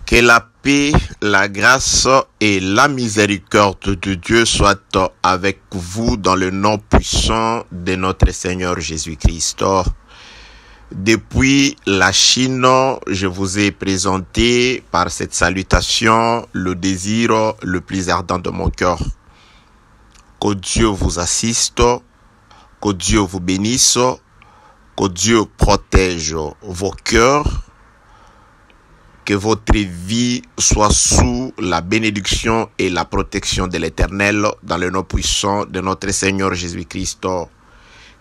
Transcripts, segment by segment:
Que la paix, la grâce et la miséricorde de Dieu soient avec vous dans le nom puissant de notre Seigneur Jésus-Christ. Depuis la Chine, je vous ai présenté par cette salutation le désir le plus ardent de mon cœur. Que Dieu vous assiste, que Dieu vous bénisse, que Dieu protège vos cœurs, que votre vie soit sous la bénédiction et la protection de l'Éternel dans le nom puissant de notre Seigneur Jésus-Christ.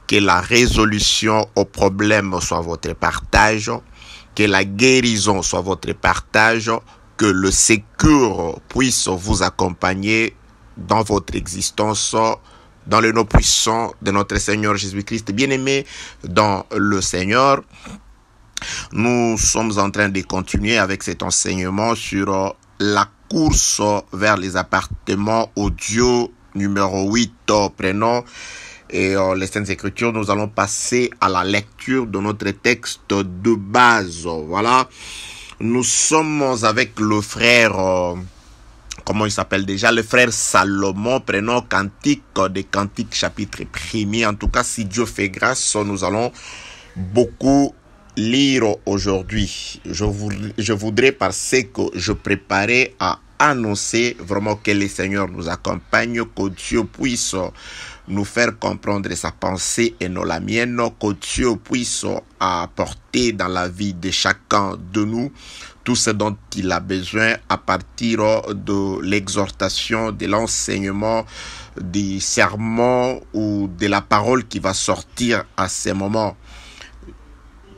Que la résolution aux problèmes soit votre partage, que la guérison soit votre partage, que le secours puisse vous accompagner dans votre existence, dans le nom puissant de notre Seigneur Jésus-Christ. Bien-aimés dans le Seigneur, nous sommes en train de continuer avec cet enseignement sur la course vers les appartements audio numéro 8. Prenons et les Saintes Écritures, nous allons passer à la lecture de notre texte de base. Voilà, nous sommes avec le frère, comment il s'appelle déjà, le frère Salomon. Prenons Cantique des Cantiques chapitre 1er. En tout cas, si Dieu fait grâce, nous allons beaucoup lire aujourd'hui. Je voudrais, parce que je préparais à annoncer vraiment que le Seigneur nous accompagne, que Dieu puisse nous faire comprendre sa pensée et non la mienne, que Dieu puisse apporter dans la vie de chacun de nous tout ce dont il a besoin à partir de l'exhortation, de l'enseignement, du sermon ou de la parole qui va sortir à ces moments.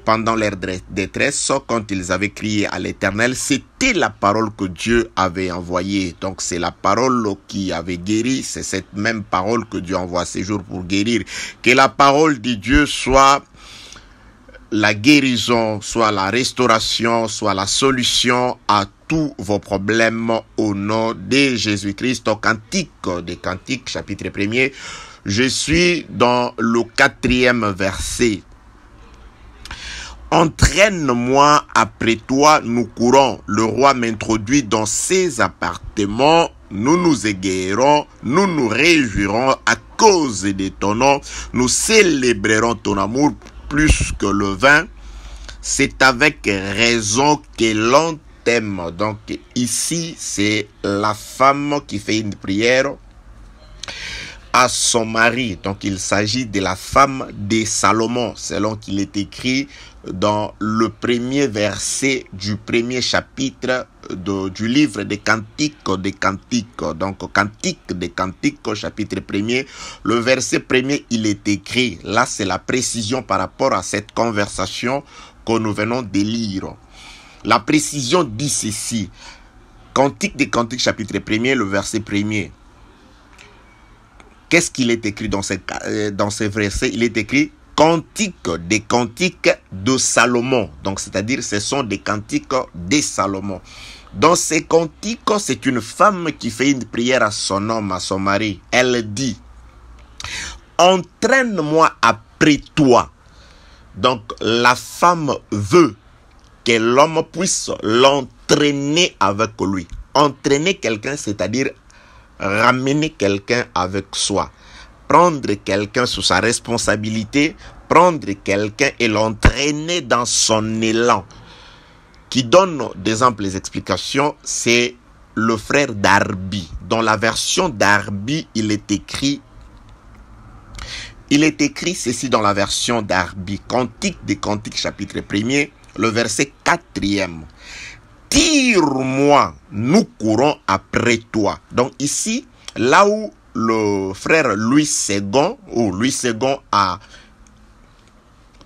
Pendant leur détresse, quand ils avaient crié à l'Éternel, c'était la parole que Dieu avait envoyée. Donc c'est la parole qui avait guéri, c'est cette même parole que Dieu envoie ces jours pour guérir. Que la parole de Dieu soit la guérison, soit la restauration, soit la solution à tous vos problèmes au nom de Jésus-Christ. Au Cantique des Cantiques, chapitre 1er, je suis dans le 4e verset. Entraîne-moi après toi, nous courons. Le roi m'introduit dans ses appartements. Nous nous égayerons, nous nous réjouirons à cause de ton nom. Nous célébrerons ton amour plus que le vin. C'est avec raison que l'on t'aime. Donc ici, c'est la femme qui fait une prière à son mari. Donc il s'agit de la femme de Salomon, selon qu'il est écrit dans le premier verset du premier chapitre du livre des Cantiques des Cantiques. Donc Cantique des Cantiques, chapitre 1er, le verset 1er, il est écrit. Là, c'est la précision par rapport à cette conversation que nous venons de lire. La précision dit ceci. Cantique des Cantiques, chapitre 1er, le verset 1er. Qu'est-ce qu'il est écrit dans ce verset? Il est écrit Cantique des Cantiques de Salomon. Donc, c'est-à-dire, ce sont des cantiques de Salomon. Dans ces cantiques, c'est une femme qui fait une prière à son homme, à son mari. Elle dit, entraîne-moi après toi. Donc, la femme veut que l'homme puisse l'entraîner avec lui. Entraîner quelqu'un, c'est-à-dire ramener quelqu'un avec soi. Prendre quelqu'un sous sa responsabilité, prendre quelqu'un et l'entraîner dans son élan. Qui donne des amples explications, c'est le frère Darby. Dans la version Darby, il est écrit ceci dans la version Darby. Cantique des Cantiques, chapitre 1er, le verset 4e. Tire-moi, nous courons après toi. Donc ici, là où le frère Louis II a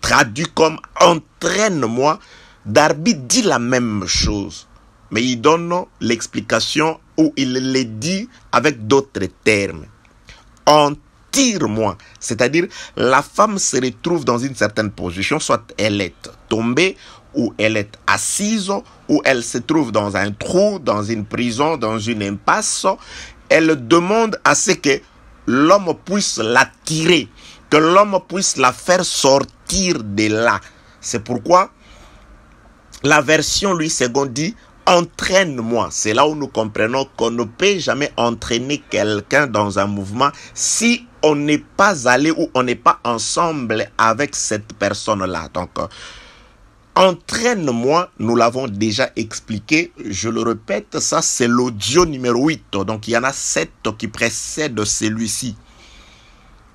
traduit comme entraîne-moi, Darby dit la même chose. Mais il donne l'explication où il le dit avec d'autres termes. Tire-moi, c'est-à-dire la femme se retrouve dans une certaine position, soit elle est tombée, ou elle est assise, ou elle se trouve dans un trou, dans une prison, dans une impasse. Elle demande à ce que l'homme puisse la tirer, que l'homme puisse la faire sortir de là. C'est pourquoi la version Louis II dit entraîne-moi. C'est là où nous comprenons qu'on ne peut jamais entraîner quelqu'un dans un mouvement si on n'est pas allé ou on n'est pas ensemble avec cette personne-là. Donc, entraîne-moi, nous l'avons déjà expliqué, je le répète, ça c'est l'audio numéro 8. Donc, il y en a 7 qui précèdent celui-ci.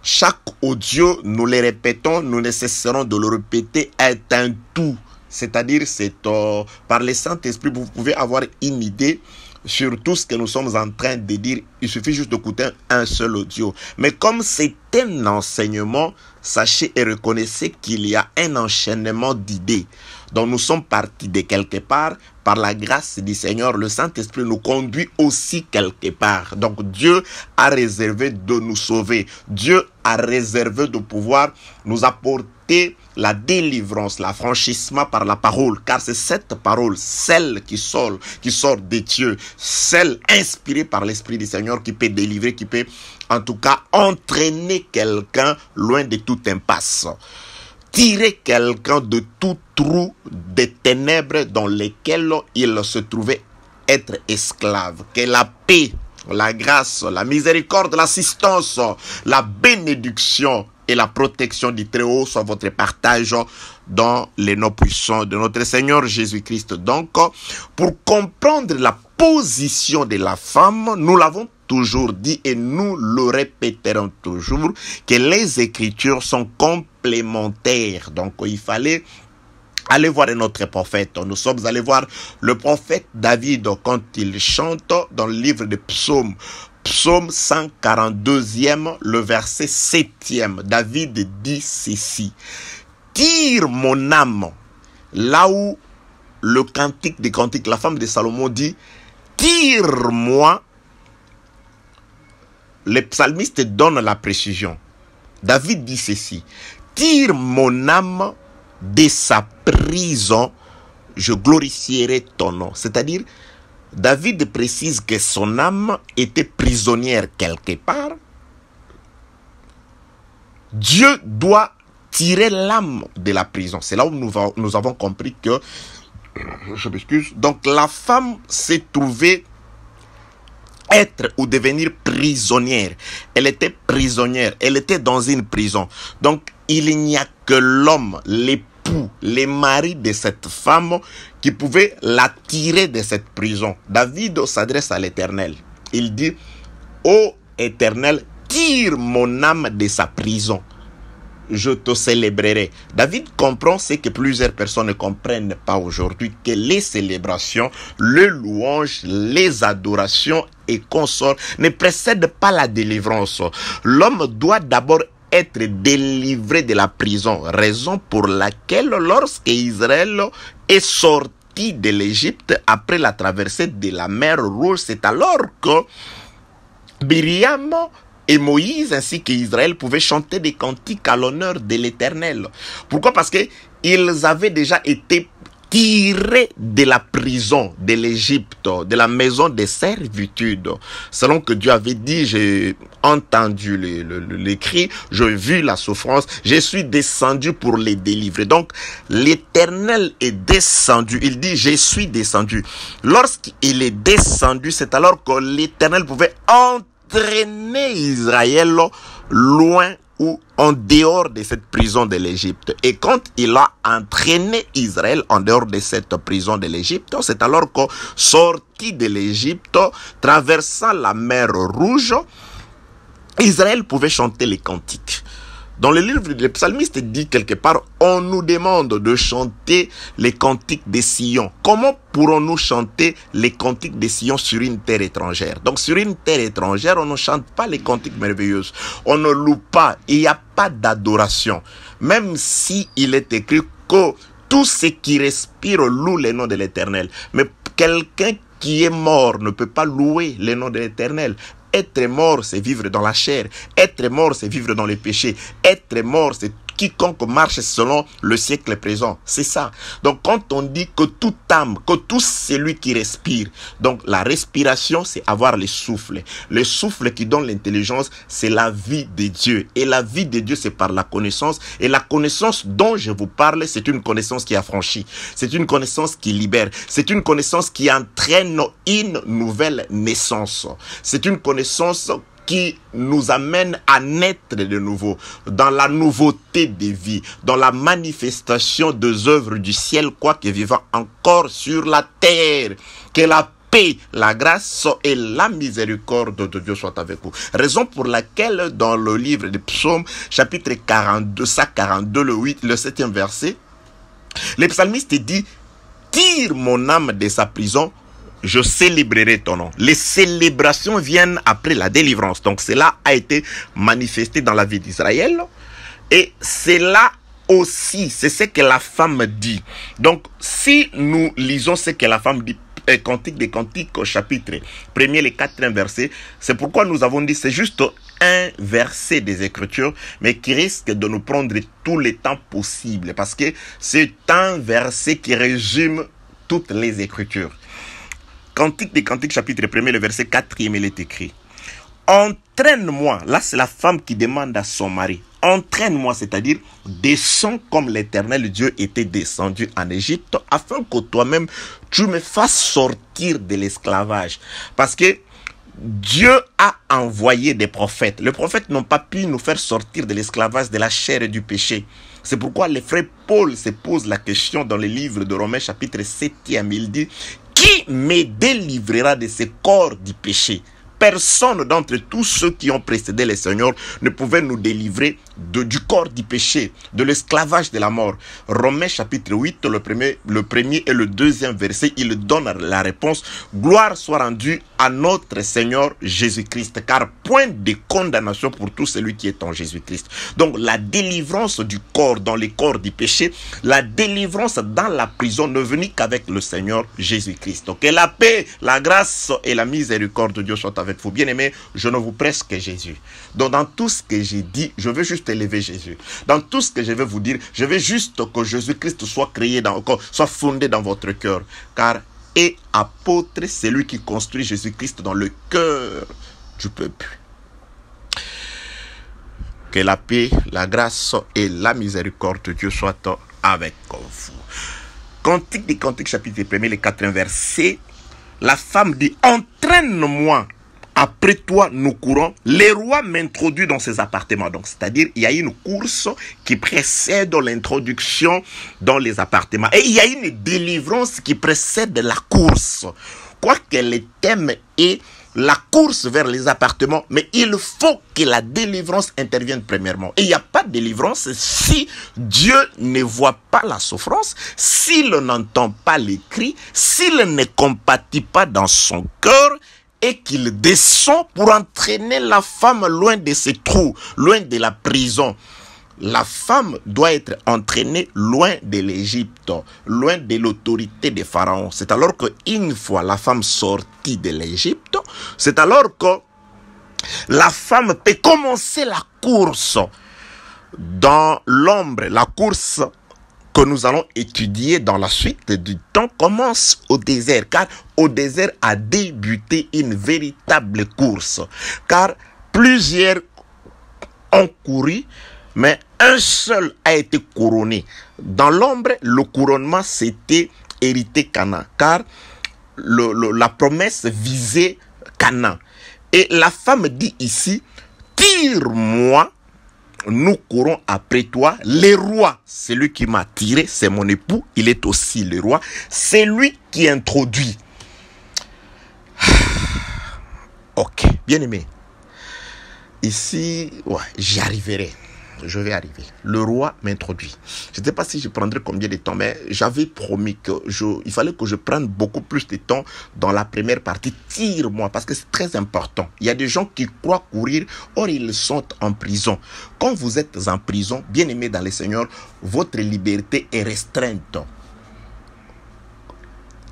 Chaque audio, nous les répétons, nous ne cesserons de le répéter, est un tout. C'est-à-dire, par le Saint-Esprit, vous pouvez avoir une idée sur tout ce que nous sommes en train de dire. Il suffit juste d'écouter un seul audio. Mais comme c'est un enseignement, sachez et reconnaissez qu'il y a un enchaînement d'idées. Donc nous sommes partis de quelque part. Par la grâce du Seigneur, le Saint-Esprit nous conduit aussi quelque part. Donc Dieu a réservé de nous sauver. Dieu a réservé de pouvoir nous apporter la délivrance, l'affranchissement par la parole. Car c'est cette parole, celle qui sort de Dieu, celle inspirée par l'Esprit du Seigneur qui peut délivrer, qui peut en tout cas entraîner quelqu'un loin de toute impasse. Tirer quelqu'un de tout trou des ténèbres dans lesquels il se trouvait être esclave. Que la paix, la grâce, la miséricorde, l'assistance, la bénédiction et la protection du Très-Haut soit votre partage dans les noms puissants de notre Seigneur Jésus-Christ. Donc, pour comprendre la position de la femme, nous l'avons toujours dit et nous le répéterons toujours, que les Écritures sont complémentaires. Donc, il fallait aller voir notre prophète. Nous sommes allés voir le prophète David quand il chante dans le livre de Psaumes. Psaume 142e, le verset 7e. David dit ceci. Tire mon âme. Là où le cantique des cantiques, la femme de Salomon dit, tire-moi. Les psalmistes donnent la précision. David dit ceci. Tire mon âme de sa prison, je glorifierai ton nom. C'est-à-dire, David précise que son âme était prisonnière quelque part. Dieu doit tirer l'âme de la prison. C'est là où nous avons compris que, je m'excuse, donc la femme s'est trouvée être ou devenir prisonnière. Elle était prisonnière, elle était dans une prison. Donc, il n'y a que l'homme, l'époux, les maris de cette femme qui pouvait la tirer de cette prison. David s'adresse à l'Éternel. Il dit, ô Éternel, tire mon âme de sa prison. Je te célébrerai. David comprend ce que plusieurs personnes ne comprennent pas aujourd'hui, que les célébrations, les louanges, les adorations et consorts ne précèdent pas la délivrance. L'homme doit d'abord être délivré de la prison, raison pour laquelle lorsque Israël est sorti de l'Égypte après la traversée de la mer Rouge, c'est alors que Myriam et Moïse ainsi qu'Israël pouvaient chanter des cantiques à l'honneur de l'Éternel. Pourquoi? Parce que ils avaient déjà été tirés de la prison de l'Égypte, de la maison de servitude. Selon que Dieu avait dit, j'ai entendu les cris, j'ai vu la souffrance, je suis descendu pour les délivrer. Donc, l'Éternel est descendu. Il dit, je suis descendu. Lorsqu'il est descendu, c'est alors que l'Éternel pouvait entraîner Israël loin ou en dehors de cette prison de l'Égypte. Et quand il a entraîné Israël en dehors de cette prison de l'Égypte, c'est alors que sorti de l'Égypte, traversant la mer Rouge, Israël pouvait chanter les cantiques. Dans le livre des psalmistes dit quelque part, on nous demande de chanter les cantiques des Sion. Comment pourrons-nous chanter les cantiques des Sion sur une terre étrangère? Donc sur une terre étrangère, on ne chante pas les cantiques merveilleuses. On ne loue pas. Il n'y a pas d'adoration. Même si il est écrit que tout ce qui respire loue le nom de l'Éternel. Mais quelqu'un qui est mort ne peut pas louer le nom de l'Éternel. Être mort, c'est vivre dans la chair. Être mort, c'est vivre dans les péchés. Être mort, c'est quiconque marche selon le siècle présent. C'est ça. Donc quand on dit que toute âme, que tout celui qui respire, donc la respiration, c'est avoir le souffle. Le souffle qui donne l'intelligence, c'est la vie de Dieu. Et la vie de Dieu, c'est par la connaissance. Et la connaissance dont je vous parle, c'est une connaissance qui affranchit. C'est une connaissance qui libère. C'est une connaissance qui entraîne une nouvelle naissance. C'est une connaissance qui nous amène à naître de nouveau, dans la nouveauté des vies, dans la manifestation des œuvres du ciel, quoique vivant encore sur la terre. Que la paix, la grâce et la miséricorde de Dieu soient avec vous. Raison pour laquelle dans le livre des Psaumes, chapitre 42, 42, le 7e verset, le psalmiste dit « Tire mon âme de sa prison, je célébrerai ton nom ». Les célébrations viennent après la délivrance. Donc cela a été manifesté dans la vie d'Israël. Et cela aussi, c'est ce que la femme dit. Donc si nous lisons ce que la femme dit, Cantique des Cantiques, chapitre 1er, les 4e versets, c'est pourquoi nous avons dit, c'est juste un verset des Écritures, mais qui risque de nous prendre tout le temps possible, parce que c'est un verset qui résume toutes les Écritures. Cantique des Cantiques, chapitre 1er, le verset 4e, il est écrit: entraîne-moi. Là, c'est la femme qui demande à son mari. Entraîne-moi, c'est-à-dire descends comme l'Éternel Dieu était descendu en Égypte, afin que toi-même tu me fasses sortir de l'esclavage. Parce que Dieu a envoyé des prophètes. Les prophètes n'ont pas pu nous faire sortir de l'esclavage de la chair et du péché. C'est pourquoi le frère Paul se pose la question dans le livre de Romains chapitre 7e. Il dit: qui me délivrera de ce corps du péché? Personne d'entre tous ceux qui ont précédé le Seigneur ne pouvait nous délivrer du corps du péché, de l'esclavage de la mort. Romains chapitre 8, le premier et le 2e verset, il donne la réponse: gloire soit rendue à notre Seigneur Jésus-Christ, car point de condamnation pour tout celui qui est en Jésus-Christ. Donc la délivrance du corps dans les corps du péché, la délivrance dans la prison ne venait qu'avec le Seigneur Jésus-Christ. Donc que la paix, la grâce et la miséricorde de Dieu soient avec vous. Bien-aimés, je ne vous presse que Jésus. Donc dans tout ce que j'ai dit, je veux juste élever Jésus. Dans tout ce que je vais vous dire, je veux juste que Jésus-Christ soit créé soit fondé dans votre cœur. Car est apôtre celui qui construit Jésus-Christ dans le cœur du peuple. Que la paix, la grâce et la miséricorde de Dieu soient avec vous. Cantique des Cantiques, chapitre 1er, le 4e verset. La femme dit: entraîne-moi. Après toi, nous courons. Le roi m'introduit dans ses appartements. Donc, c'est-à-dire, il y a une course qui précède l'introduction dans les appartements. Et il y a une délivrance qui précède la course. Quoique le thème est la course vers les appartements, mais il faut que la délivrance intervienne premièrement. Et il n'y a pas de délivrance si Dieu ne voit pas la souffrance, s'il n'entend pas les cris, s'il ne compatit pas dans son cœur, et qu'il descend pour entraîner la femme loin de ses trous, loin de la prison. La femme doit être entraînée loin de l'Égypte, loin de l'autorité des pharaons. C'est alors qu'une fois la femme sortie de l'Égypte, c'est alors que la femme peut commencer la course dans l'ombre. La course que nous allons étudier dans la suite du temps commence au désert, car au désert a débuté une véritable course, car plusieurs ont couru, mais un seul a été couronné. Dans l'ombre, le couronnement s'était hérité Canaan, car la promesse visait Canaan. Et la femme dit ici: tire-moi, nous courons après toi. Le roi, c'est lui qui m'a tiré, c'est mon époux, il est aussi le roi. C'est lui qui introduit. Ok, bien aimé. Ici, ouais, j'y arriverai. Je vais arriver. Le roi m'introduit. Je ne sais pas si je prendrai combien de temps, mais j'avais promis il fallait que je prenne beaucoup plus de temps dans la première partie. Tire-moi, parce que c'est très important. Il y a des gens qui croient courir, or ils sont en prison. Quand vous êtes en prison, bien aimé dans le Seigneur, votre liberté est restreinte.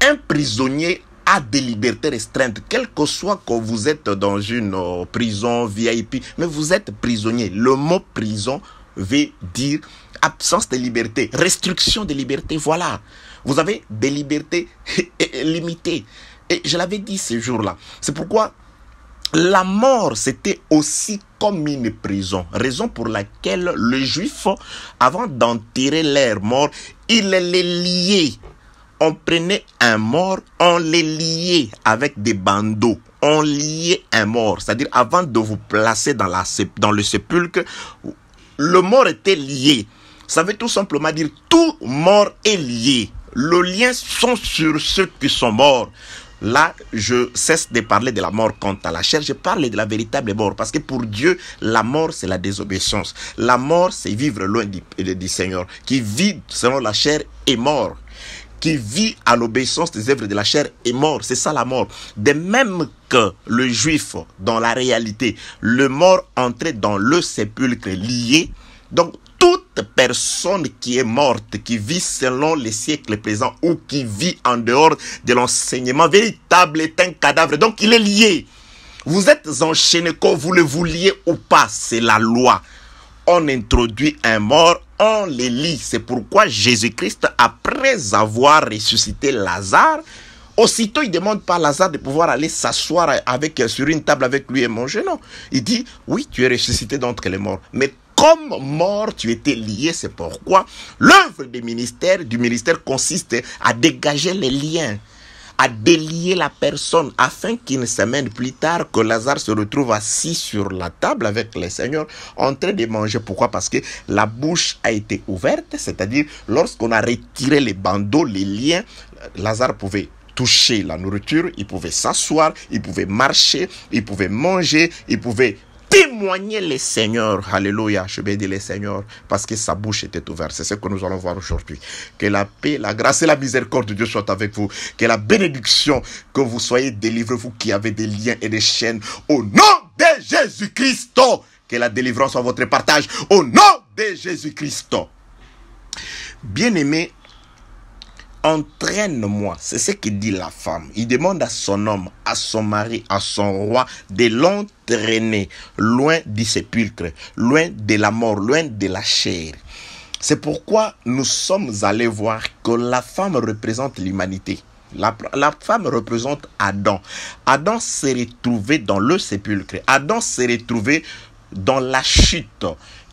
Un prisonnier a des libertés restreintes, quel que soit que vous êtes dans une prison VIP, mais vous êtes prisonnier. Le mot prison veut dire absence de liberté, restriction de liberté, voilà. Vous avez des libertés limitées. Et je l'avais dit ce jour-là. C'est pourquoi la mort, c'était aussi comme une prison. Raison pour laquelle le juif, avant d'enterrer leur mort, il les liait. On prenait un mort, on les liait avec des bandeaux. On liait un mort. C'est-à-dire, avant de vous placer dans le sépulcre, le mort était lié. Ça veut tout simplement dire tout mort est lié. Le lien sont sur ceux qui sont morts. Là, je cesse de parler de la mort quant à la chair. Je parle de la véritable mort. Parce que pour Dieu, la mort, c'est la désobéissance. La mort, c'est vivre loin du Seigneur. Qui vit selon la chair est mort. Qui vit à l'obéissance des œuvres de la chair est mort. C'est ça la mort. De même que le juif, dans la réalité, le mort entrait dans le sépulcre lié. Donc, toute personne qui est morte, qui vit selon les siècles présents ou qui vit en dehors de l'enseignement véritable est un cadavre. Donc, il est lié. Vous êtes enchaîné, que vous le vouliez ou pas, c'est la loi. On introduit un mort, on les lie. C'est pourquoi Jésus-Christ, après avoir ressuscité Lazare, aussitôt il ne demande pas à Lazare de pouvoir aller s'asseoir sur une table avec lui et manger. Non, il dit, oui, tu es ressuscité d'entre les morts. Mais comme mort, tu étais lié, c'est pourquoi l'œuvre du ministère consiste à dégager les liens, à délier la personne, afin qu'une semaine plus tard, que Lazare se retrouve assis sur la table avec le Seigneur, en train de manger. Pourquoi? Parce que la bouche a été ouverte, c'est-à-dire lorsqu'on a retiré les bandeaux, les liens, Lazare pouvait toucher la nourriture, il pouvait s'asseoir, il pouvait marcher, il pouvait manger, il pouvait témoigner les Seigneurs. Alléluia, je bénis les Seigneurs, parce que sa bouche était ouverte. C'est ce que nous allons voir aujourd'hui. Que la paix, la grâce et la miséricorde de Dieu soient avec vous. Que la bénédiction, que vous soyez délivrés, vous qui avez des liens et des chaînes, au nom de Jésus-Christ. Que la délivrance soit votre partage, au nom de Jésus-Christ. Bien-aimés, entraîne-moi, c'est ce que dit la femme. Il demande à son homme, à son mari, à son roi de l'entraîner loin du sépulcre, loin de la mort, loin de la chair. C'est pourquoi nous sommes allés voir que la femme représente l'humanité. La femme représente Adam. Adam s'est retrouvé dans le sépulcre. Adam s'est retrouvé dans la chute.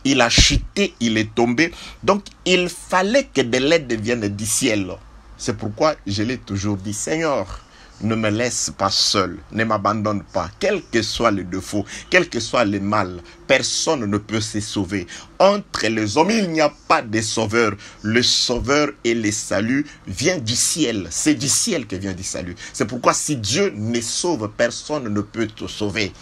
Il a chuté, il est tombé. Donc, il fallait que de l'aide vienne du ciel. C'est pourquoi je l'ai toujours dit, Seigneur, ne me laisse pas seul, ne m'abandonne pas, quel que soit le défaut, quel que soit le mal, personne ne peut se sauver. Entre les hommes, il n'y a pas de sauveur. Le sauveur et le salut vient du ciel. C'est du ciel que vient du salut. C'est pourquoi si Dieu ne sauve, personne ne peut te sauver.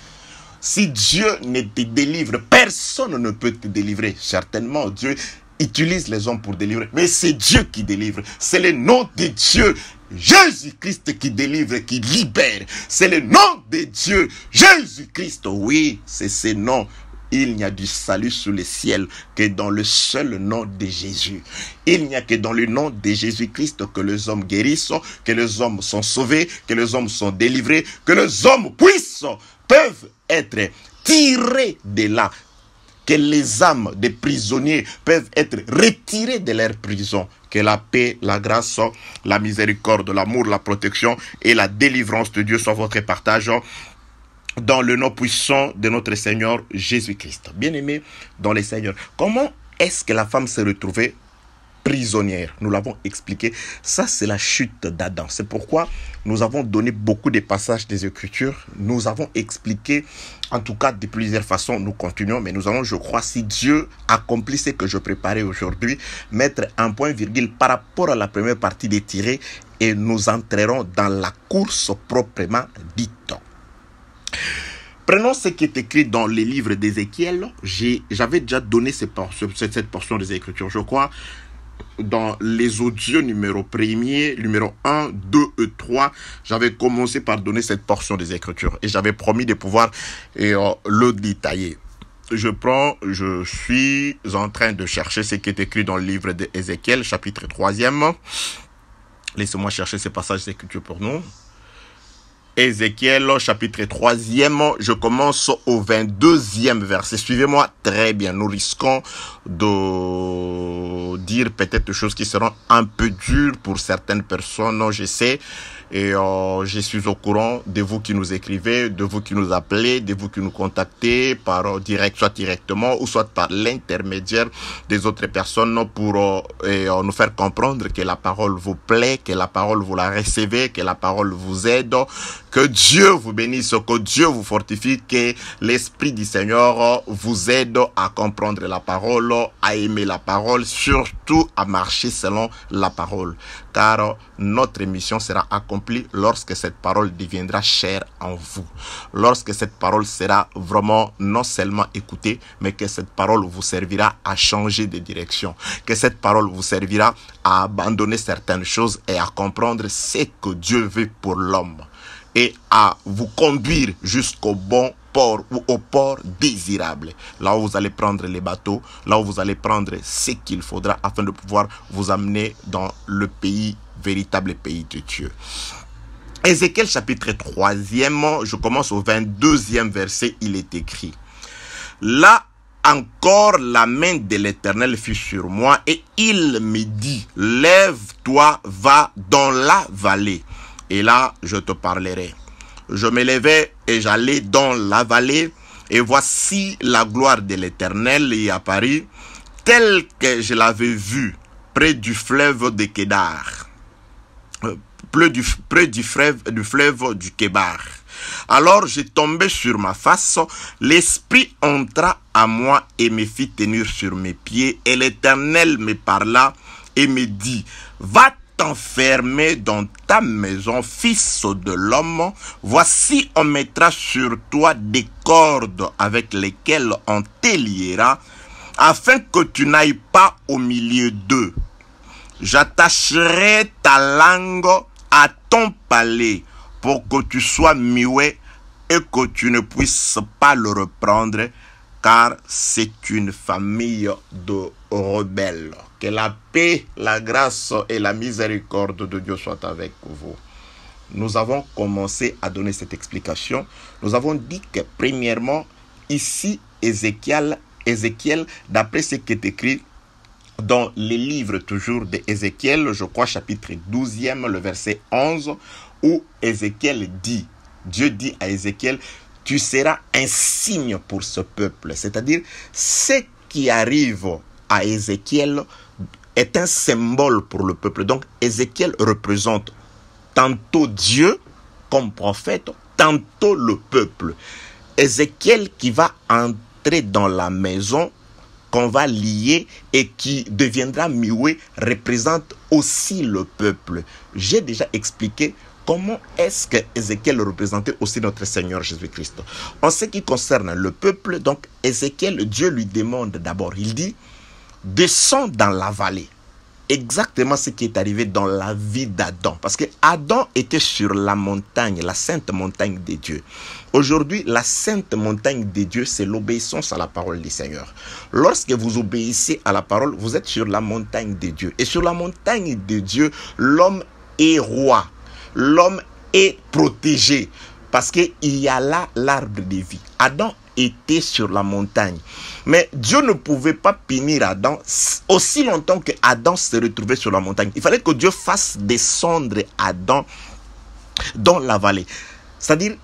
Si Dieu ne te délivre, personne ne peut te délivrer. Certainement, Dieu utilise les hommes pour délivrer, mais c'est Dieu qui délivre. C'est le nom de Dieu, Jésus-Christ, qui délivre, qui libère. C'est le nom de Dieu, Jésus-Christ. Oui, c'est ce nom. Il n'y a du salut sous le ciel que dans le seul nom de Jésus. Il n'y a que dans le nom de Jésus-Christ que les hommes guérissent, que les hommes sont sauvés, que les hommes sont délivrés, que les hommes peuvent être tirés de là. Que les âmes des prisonniers peuvent être retirées de leur prison. Que la paix, la grâce, la miséricorde, l'amour, la protection et la délivrance de Dieu soient votre partage dans le nom puissant de notre Seigneur Jésus-Christ. Bien-aimés dans le Seigneur, comment est-ce que la femme s'est retrouvée prisonnière? Nous l'avons expliqué. Ça, c'est la chute d'Adam. C'est pourquoi nous avons donné beaucoup de passages des Écritures. Nous avons expliqué, en tout cas, de plusieurs façons. Nous continuons, mais nous allons, je crois, si Dieu accomplit ce que je préparais aujourd'hui, mettre un point virgule par rapport à la première partie des tirés et nous entrerons dans la course proprement dite. Prenons ce qui est écrit dans les livres d'Ézéchiel. J'avais déjà donné cette portion des Écritures, je crois, dans les audios numéro 1, 2 et 3, j'avais commencé par donner cette portion des Écritures et j'avais promis de pouvoir le détailler. Je suis en train de chercher ce qui est écrit dans le livre d'Ézéchiel, chapitre 3e. Laissez-moi chercher ces passages d'Écriture pour nous. Ézéchiel chapitre 3e, je commence au 22e verset. Suivez-moi très bien. Nous risquons de dire peut-être des choses qui seront un peu dures pour certaines personnes, je sais. Et je suis au courant de vous qui nous écrivez, de vous qui nous appelez, de vous qui nous contactez par direct, soit directement ou soit par l'intermédiaire des autres personnes pour nous faire comprendre que la parole vous plaît, que la parole vous la recevez, que la parole vous aide, que Dieu vous bénisse, que Dieu vous fortifie, que l'Esprit du Seigneur vous aide à comprendre la parole, à aimer la parole, surtout à marcher selon la parole. Car notre mission sera accomplie lorsque cette parole deviendra chère en vous. Lorsque cette parole sera vraiment non seulement écoutée, mais que cette parole vous servira à changer de direction. Que cette parole vous servira à abandonner certaines choses et à comprendre ce que Dieu veut pour l'homme. Et à vous conduire jusqu'au bon port ou au port désirable. Là où vous allez prendre les bateaux, là où vous allez prendre ce qu'il faudra afin de pouvoir vous amener dans le pays, véritable pays de Dieu. Ézéchiel chapitre 3e, je commence au 22e verset, il est écrit. Là encore la main de l'Éternel fut sur moi et il me dit, lève-toi, va dans la vallée. Et là, je te parlerai. Je me levai et j'allai dans la vallée, et voici la gloire de l'Éternel y apparut, telle que je l'avais vue près du fleuve de Kédar, près du fleuve du Kébar. Alors je tombai sur ma face, l'Esprit entra à moi et me fit tenir sur mes pieds, et l'Éternel me parla et me dit, va t'enfermer dans ta maison, fils de l'homme. Voici, on mettra sur toi des cordes avec lesquelles on te liera, afin que tu n'ailles pas au milieu d'eux. J'attacherai ta langue à ton palais pour que tu sois muet et que tu ne puisses pas le reprendre, car c'est une famille de rebelles. Que la paix, la grâce et la miséricorde de Dieu soient avec vous. Nous avons commencé à donner cette explication. Nous avons dit que premièrement, ici, Ézéchiel, d'après ce qui est écrit dans les livres toujours d'Ézéchiel, je crois chapitre 12e, le verset 11, où Ézéchiel dit, Dieu dit à Ézéchiel, tu seras un signe pour ce peuple. C'est-à-dire, ce qui arrive à Ézéchiel est un symbole pour le peuple. Donc, Ézéchiel représente tantôt Dieu comme prophète, tantôt le peuple. Ézéchiel qui va entrer dans la maison qu'on va lier et qui deviendra muet représente aussi le peuple. J'ai déjà expliqué comment est-ce que Ézéchiel représentait aussi notre Seigneur Jésus-Christ. En ce qui concerne le peuple, donc Ézéchiel, Dieu lui demande d'abord, il dit, descends dans la vallée. Exactement ce qui est arrivé dans la vie d'Adam. Parce que Adam était sur la montagne, la sainte montagne de Dieu. Aujourd'hui, la sainte montagne de Dieu, c'est l'obéissance à la parole du Seigneur. Lorsque vous obéissez à la parole, vous êtes sur la montagne de Dieu. Et sur la montagne de Dieu, l'homme est roi. L'homme est protégé. Parce qu'il y a là l'arbre de vie. Adam était sur la montagne. Mais Dieu ne pouvait pas punir Adam aussi longtemps que Adam se retrouvait sur la montagne. Il fallait que Dieu fasse descendre Adam dans la vallée. C'est-à-dire,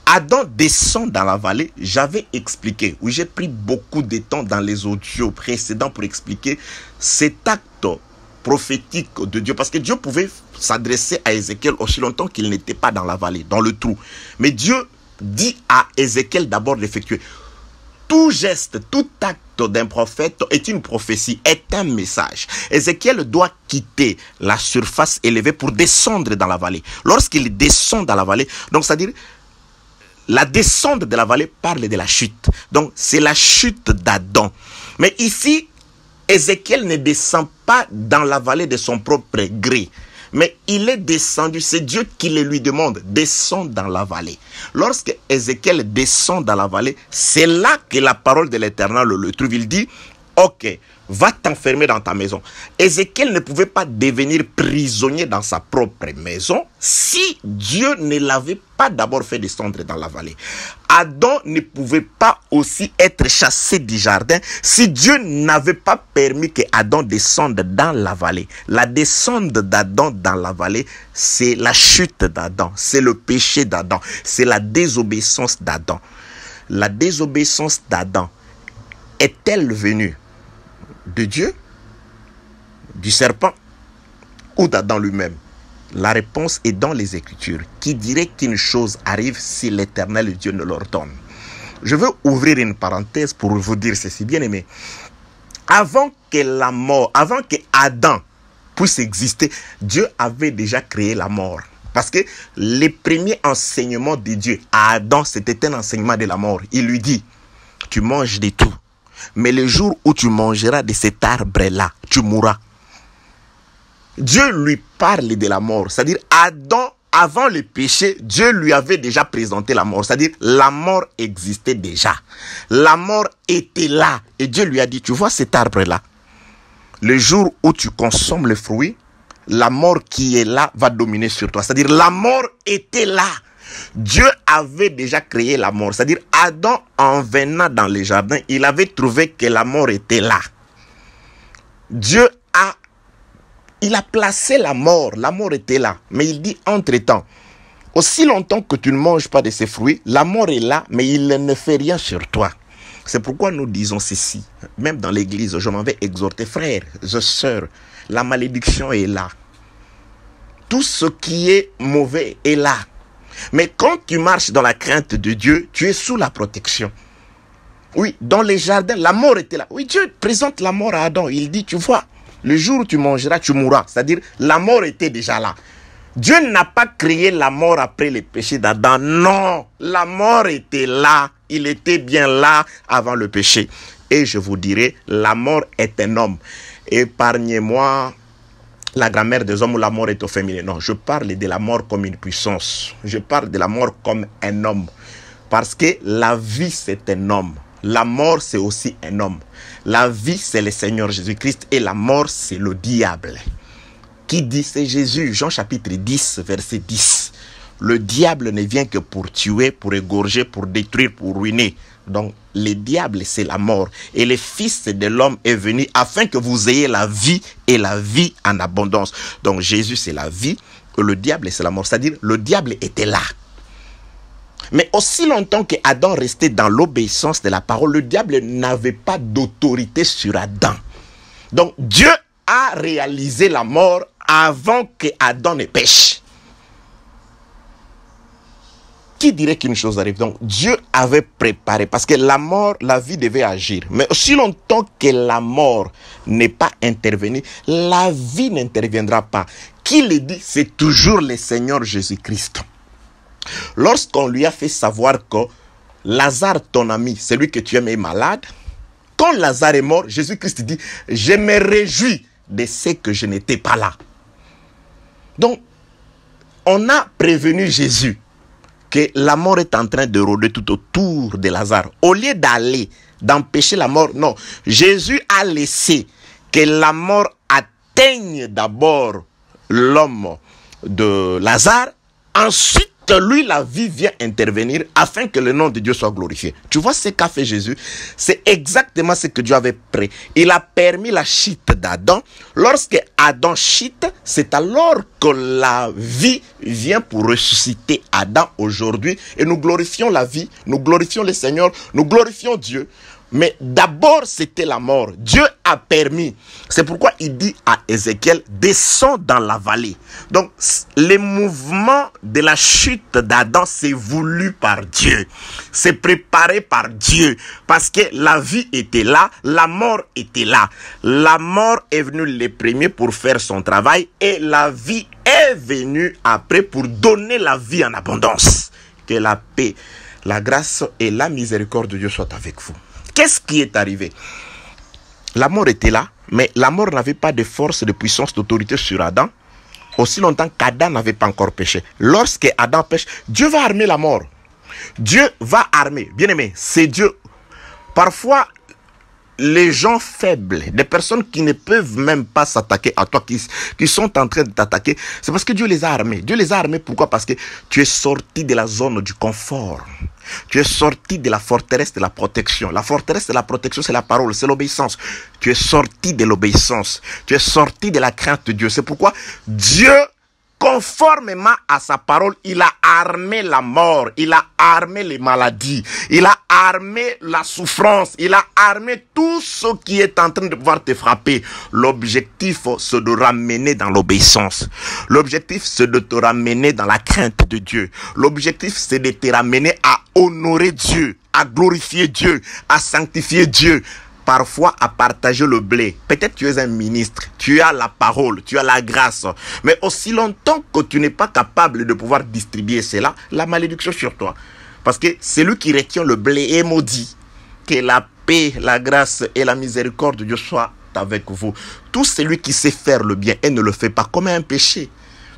Adam descend dans la vallée. J'avais expliqué, oui, j'ai pris beaucoup de temps dans les audios précédents pour expliquer cet acte prophétique de Dieu. Parce que Dieu pouvait s'adresser à Ézéchiel aussi longtemps qu'il n'était pas dans la vallée, dans le trou. Mais Dieu dit à Ézéchiel d'abord d'effectuer. Tout geste, tout acte d'un prophète est une prophétie, est un message. Ézéchiel doit quitter la surface élevée pour descendre dans la vallée. Lorsqu'il descend dans la vallée, donc c'est-à-dire la descente de la vallée parle de la chute. Donc c'est la chute d'Adam. Mais ici, Ézéchiel ne descend pas dans la vallée de son propre gré. Mais il est descendu, c'est Dieu qui le lui demande, descend dans la vallée. Lorsque Ézéchiel descend dans la vallée, c'est là que la parole de l'Éternel le trouve. Il dit, ok, va t'enfermer dans ta maison. Ézéchiel ne pouvait pas devenir prisonnier dans sa propre maison si Dieu ne l'avait pas d'abord fait descendre dans la vallée. Adam ne pouvait pas aussi être chassé du jardin si Dieu n'avait pas permis que Adam descende dans la vallée. La descente d'Adam dans la vallée, c'est la chute d'Adam, c'est le péché d'Adam, c'est la désobéissance d'Adam. La désobéissance d'Adam est-elle venue de Dieu, du serpent ou d'Adam lui-même? La réponse est dans les Écritures, qui dirait qu'une chose arrive si l'Éternel Dieu ne l'ordonne. Je veux ouvrir une parenthèse pour vous dire ceci, bien aimé. Avant que la mort, avant que Adam puisse exister, Dieu avait déjà créé la mort. Parce que les premiers enseignements de Dieu à Adam, c'était un enseignement de la mort. Il lui dit, tu manges de tout. Mais le jour où tu mangeras de cet arbre-là, tu mourras. Dieu lui parle de la mort. C'est-à-dire, Adam, avant le péché, Dieu lui avait déjà présenté la mort. C'est-à-dire, la mort existait déjà. La mort était là. Et Dieu lui a dit, tu vois cet arbre-là? Le jour où tu consommes le fruit, la mort qui est là va dominer sur toi. C'est-à-dire, la mort était là. Dieu avait déjà créé la mort. C'est-à-dire, Adam, en venant dans le jardin, il avait trouvé que la mort était là. Dieu il a placé la mort était là. Mais il dit, entre-temps, aussi longtemps que tu ne manges pas de ces fruits, la mort est là, mais il ne fait rien sur toi. C'est pourquoi nous disons ceci. Même dans l'église, je m'en vais exhorter, frères et sœurs, la malédiction est là. Tout ce qui est mauvais est là. Mais quand tu marches dans la crainte de Dieu, tu es sous la protection. Oui, dans les jardins, la mort était là. Oui, Dieu présente la mort à Adam. Il dit, tu vois, le jour où tu mangeras, tu mourras. C'est-à-dire, la mort était déjà là. Dieu n'a pas créé la mort après les péchés d'Adam. Non, la mort était là. Il était bien là avant le péché. Et je vous dirai, la mort est un homme. Épargnez-moi la grammaire des hommes où la mort est au féminin. Non, je parle de la mort comme une puissance. Je parle de la mort comme un homme. Parce que la vie, c'est un homme. La mort, c'est aussi un homme. La vie, c'est le Seigneur Jésus-Christ. Et la mort, c'est le diable. Qui dit, c'est Jésus. Jean chapitre 10, verset 10. Le diable ne vient que pour tuer, pour égorger, pour détruire, pour ruiner. Donc, le diable, c'est la mort. Et le Fils de l'homme est venu afin que vous ayez la vie et la vie en abondance. Donc, Jésus, c'est la vie. Et le diable, c'est la mort. C'est-à-dire, le diable était là. Mais aussi longtemps que Adam restait dans l'obéissance de la parole, le diable n'avait pas d'autorité sur Adam. Donc, Dieu a réalisé la mort avant que Adam ne pêche. Qui dirait qu'une chose arrive? Donc, Dieu avait préparé, parce que la mort, la vie devait agir. Mais aussi longtemps que la mort n'est pas intervenue, la vie n'interviendra pas. Qui le dit? C'est toujours le Seigneur Jésus-Christ. Lorsqu'on lui a fait savoir que Lazare, ton ami, celui que tu aimes, est malade, quand Lazare est mort, Jésus-Christ dit, je me réjouis de ce que je n'étais pas là. Donc, on a prévenu Jésus que la mort est en train de rôder tout autour de Lazare. Au lieu d'aller, d'empêcher la mort, non. Jésus a laissé que la mort atteigne d'abord l'homme de Lazare. Ensuite, lui, la vie vient intervenir afin que le nom de Dieu soit glorifié. Tu vois ce qu'a fait Jésus? C'est exactement ce que Dieu avait prêt. Il a permis la chute d'Adam. Lorsque Adam chute, c'est alors que la vie vient pour ressusciter Adam aujourd'hui. Et nous glorifions la vie, nous glorifions le Seigneur, nous glorifions Dieu. Mais d'abord, c'était la mort. Dieu a permis. C'est pourquoi il dit à Ézéchiel, descends dans la vallée. Donc, le mouvement de la chute d'Adam, c'est voulu par Dieu. C'est préparé par Dieu. Parce que la vie était là, la mort était là. La mort est venue le premier pour faire son travail et la vie est venue après pour donner la vie en abondance. Que la paix, la grâce et la miséricorde de Dieu soient avec vous. Qu'est-ce qui est arrivé? La mort était là, mais la mort n'avait pas de force, de puissance, d'autorité sur Adam, aussi longtemps qu'Adam n'avait pas encore péché. Lorsque Adam pêche, Dieu va armer la mort. Dieu va armer. Bien aimé, c'est Dieu. Parfois, les gens faibles, des personnes qui ne peuvent même pas s'attaquer à toi, qui sont en train de t'attaquer, c'est parce que Dieu les a armés. Dieu les a armés pourquoi? Parce que tu es sorti de la zone du confort. Tu es sorti de la forteresse de la protection. La forteresse de la protection, c'est la parole, c'est l'obéissance. Tu es sorti de l'obéissance. Tu es sorti de la crainte de Dieu. C'est pourquoi Dieu, conformément à sa parole, il a armé la mort, il a armé les maladies, il a armé la souffrance, il a armé tout ce qui est en train de pouvoir te frapper. L'objectif, c'est de ramener dans l'obéissance. L'objectif, c'est de te ramener dans la crainte de Dieu. L'objectif, c'est de te ramener à honorer Dieu, à glorifier Dieu, à sanctifier Dieu. Parfois à partager le blé. Peut-être tu es un ministre, tu as la parole, tu as la grâce. Mais aussi longtemps que tu n'es pas capable de pouvoir distribuer cela, la malédiction sur toi. Parce que celui qui retient le blé est maudit. Que la paix, la grâce et la miséricorde de Dieu soient avec vous. Tout celui qui sait faire le bien et ne le fait pas comme un péché.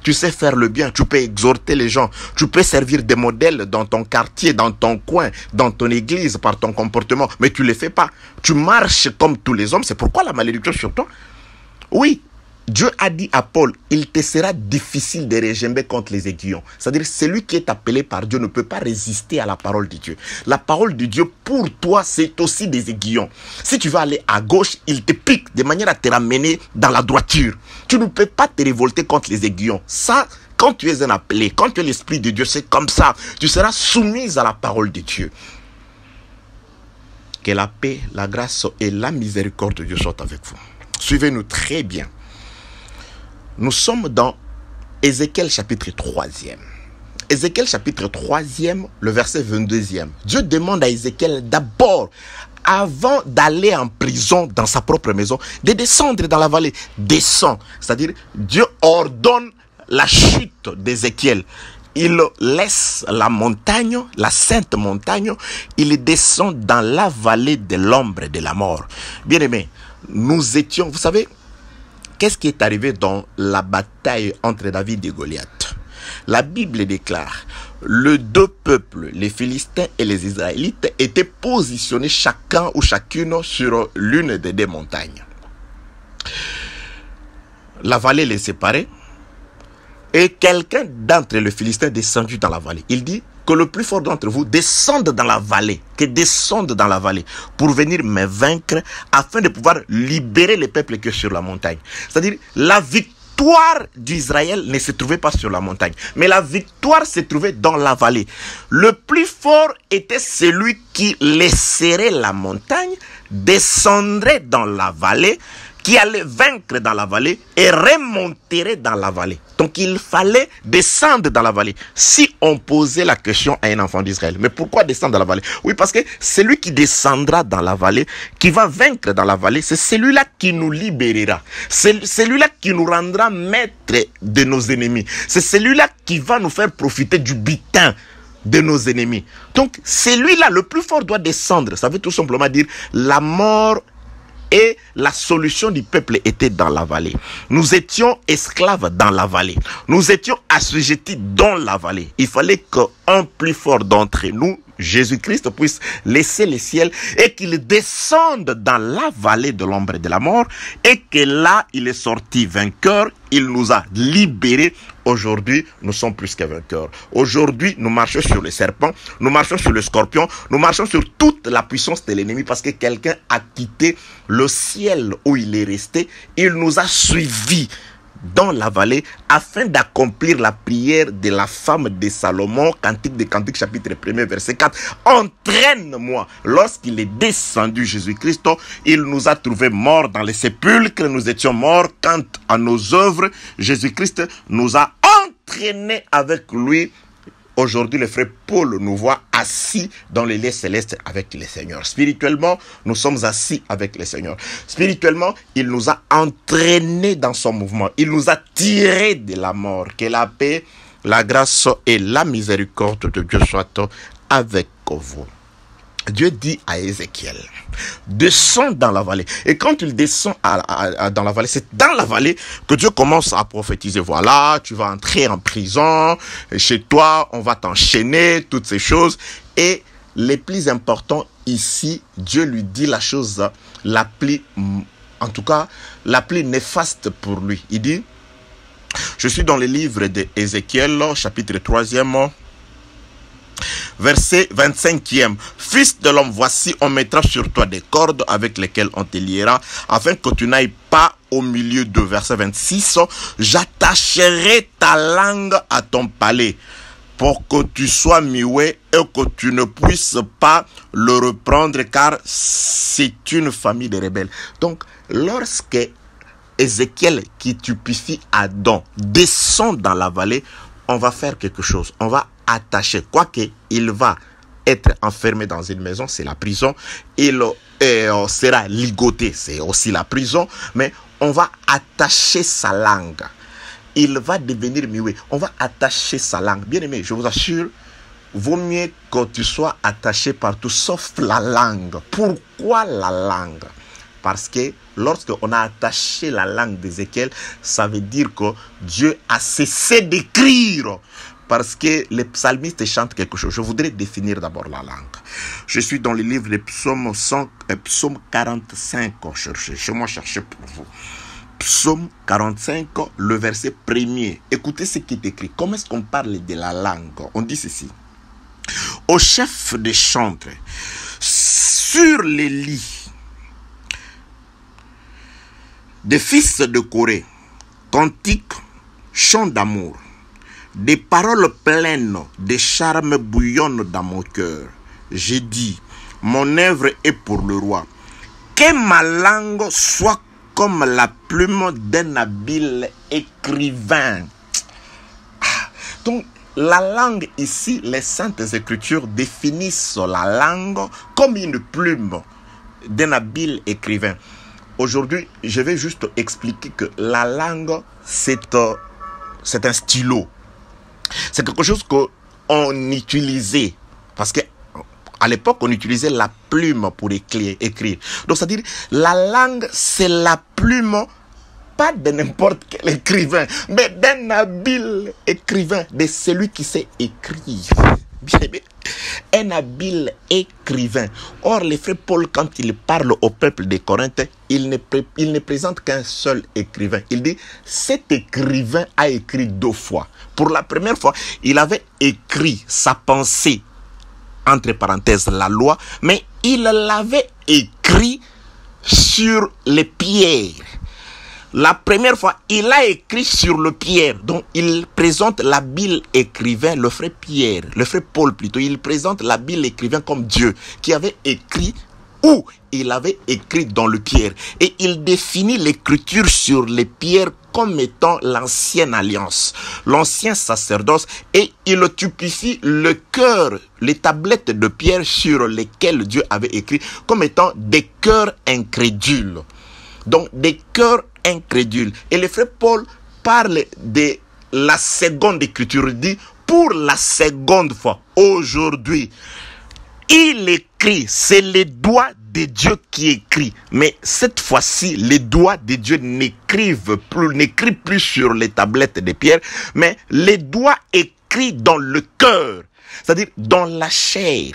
Tu sais faire le bien, tu peux exhorter les gens, tu peux servir des modèles dans ton quartier, dans ton coin, dans ton église, par ton comportement, mais tu ne le fais pas. Tu marches comme tous les hommes, c'est pourquoi la malédiction sur toi. Oui, Dieu a dit à Paul, il te sera difficile de régember contre les aiguillons. C'est-à-dire, celui qui est appelé par Dieu ne peut pas résister à la parole de Dieu. La parole de Dieu, pour toi, c'est aussi des aiguillons. Si tu vas aller à gauche, il te pique de manière à te ramener dans la droiture. Tu ne peux pas te révolter contre les aiguillons. Ça, quand tu es un appelé, quand tu es l'Esprit de Dieu, c'est comme ça. Tu seras soumise à la parole de Dieu. Que la paix, la grâce et la miséricorde de Dieu soient avec vous. Suivez-nous très bien. Nous sommes dans Ézéchiel chapitre 3e. Ézéchiel chapitre 3e, le verset 22e. Dieu demande à Ézéchiel d'abord, avant d'aller en prison dans sa propre maison, de descendre dans la vallée. Descend. C'est-à-dire, Dieu ordonne la chute d'Ézéchiel. Il laisse la montagne, la sainte montagne, il descend dans la vallée de l'ombre de la mort. Bien-aimés, nous étions, vous savez, qu'est-ce qui est arrivé dans la bataille entre David et Goliath? La Bible déclare, les deux peuples, les Philistins et les Israélites, étaient positionnés chacun ou chacune sur l'une des deux montagnes. La vallée les séparait et quelqu'un d'entre les Philistins descendu dans la vallée. Il dit que le plus fort d'entre vous descende dans la vallée, pour venir me vaincre afin de pouvoir libérer les peuples qui sont sur la montagne. C'est-à-dire, la victoire d'Israël ne se trouvait pas sur la montagne, mais la victoire se trouvait dans la vallée. Le plus fort était celui qui laisserait la montagne, descendrait dans la vallée, qui allait vaincre dans la vallée et remonterait dans la vallée. Donc il fallait descendre dans la vallée. Si on posait la question à un enfant d'Israël, mais pourquoi descendre dans la vallée? Oui, parce que celui qui descendra dans la vallée, qui va vaincre dans la vallée, c'est celui-là qui nous libérera. C'est celui-là qui nous rendra maître de nos ennemis. C'est celui-là qui va nous faire profiter du butin de nos ennemis. Donc celui-là, le plus fort, doit descendre. Ça veut tout simplement dire la mort. Et la solution du peuple était dans la vallée. Nous étions esclaves dans la vallée. Nous étions assujettis dans la vallée. Il fallait qu'un plus fort d'entre nous, Jésus-Christ, puisse laisser le ciel et qu'il descende dans la vallée de l'ombre et de la mort et que là, il est sorti vainqueur. Il nous a libérés. Aujourd'hui, nous sommes plus que vainqueurs. Aujourd'hui, nous marchons sur le serpent, nous marchons sur le scorpion, nous marchons sur toute la puissance de l'ennemi parce que quelqu'un a quitté le ciel où il est resté. Il nous a suivis dans la vallée afin d'accomplir la prière de la femme de Salomon, Cantique des Cantiques chapitre 1 verset 4. Entraîne-moi. Lorsqu'il est descendu Jésus-Christ, il nous a trouvés morts dans les sépulcres, nous étions morts quant à nos œuvres. Jésus-Christ nous a entraînés avec lui. Aujourd'hui, le frère Paul nous voit assis dans les lieux célestes avec le Seigneur. Spirituellement, nous sommes assis avec le Seigneur. Spirituellement, il nous a entraînés dans son mouvement. Il nous a tirés de la mort. Que la paix, la grâce et la miséricorde de Dieu soient avec vous. Dieu dit à Ézéchiel, descends dans la vallée. Et quand il descend dans la vallée, c'est dans la vallée que Dieu commence à prophétiser. Voilà, tu vas entrer en prison, chez toi, on va t'enchaîner, toutes ces choses. Et les plus importants, ici, Dieu lui dit la chose la plus, en tout cas, la plus néfaste pour lui. Il dit, je suis dans le livre d'Ézéchiel, chapitre 3e, verset 25e. Fils de l'homme, voici, on mettra sur toi des cordes avec lesquelles on te liera, afin que tu n'ailles pas au milieu de verset 26. J'attacherai ta langue à ton palais, pour que tu sois muet et que tu ne puisses pas le reprendre, car c'est une famille de rebelles. Donc, lorsque Ézéchiel, qui tupifie Adam, descend dans la vallée, on va faire quelque chose. On va attacher, quoique il va être enfermé dans une maison, c'est la prison. Il sera ligoté, c'est aussi la prison. Mais on va attacher sa langue. Il va devenir muet. On va attacher sa langue. Bien aimé, je vous assure, vaut mieux que tu sois attaché partout, sauf la langue. Pourquoi la langue? Parce que lorsqu'on a attaché la langue d'Ézéchiel, ça veut dire que Dieu a cessé d'écrire. Parce que les psalmistes chantent quelque chose. Je voudrais définir d'abord la langue. Je suis dans le livre des psaumes, psaume 45. Cherchez-moi chercher pour vous. Psaume 45, le verset 1er. Écoutez ce qui est écrit. Comment est-ce qu'on parle de la langue? On dit ceci. Au chef des chantres, sur les lits des fils de Corée, cantiques, chants d'amour, des paroles pleines de charme bouillonnent dans mon cœur. J'ai dit, mon œuvre est pour le roi. Que ma langue soit comme la plume d'un habile écrivain. Donc, la langue ici, les Saintes Écritures définissent la langue comme une plume d'un habile écrivain. Aujourd'hui, je vais juste expliquer que la langue, c'est un stylo. C'est quelque chose qu'on utilisait. Parce que à l'époque, on utilisait la plume pour écrire. Donc, c'est-à-dire, la langue, c'est la plume, pas de n'importe quel écrivain, mais d'un habile écrivain, de celui qui sait écrire. Bien aimé, un habile écrivain. Or, le frère Paul, quand il parle au peuple de Corinthe, il ne présente qu'un seul écrivain. Il dit, cet écrivain a écrit 2 fois. Pour la première fois, il avait écrit sa pensée, entre parenthèses, la loi, mais il l'avait écrit sur les pierres. La première fois, il a écrit sur le pierre. Donc, il présente l'habile écrivain, le frère Pierre, le frère Paul plutôt. Il présente l'habile écrivain comme Dieu, qui avait écrit où il avait écrit dans le pierre. Et il définit l'écriture sur les pierres comme étant l'ancienne alliance, l'ancien sacerdoce, et il typifie le cœur, les tablettes de pierre sur lesquelles Dieu avait écrit comme étant des cœurs incrédules. Donc, des cœurs incrédules. Et le frère Paul parle de la seconde écriture. Il dit, pour la seconde fois, aujourd'hui, il écrit, c'est les doigts de Dieu qui écrit. Mais cette fois-ci, les doigts de Dieu n'écrit plus sur les tablettes de pierre, mais les doigts écrits dans le cœur, c'est-à-dire dans la chair.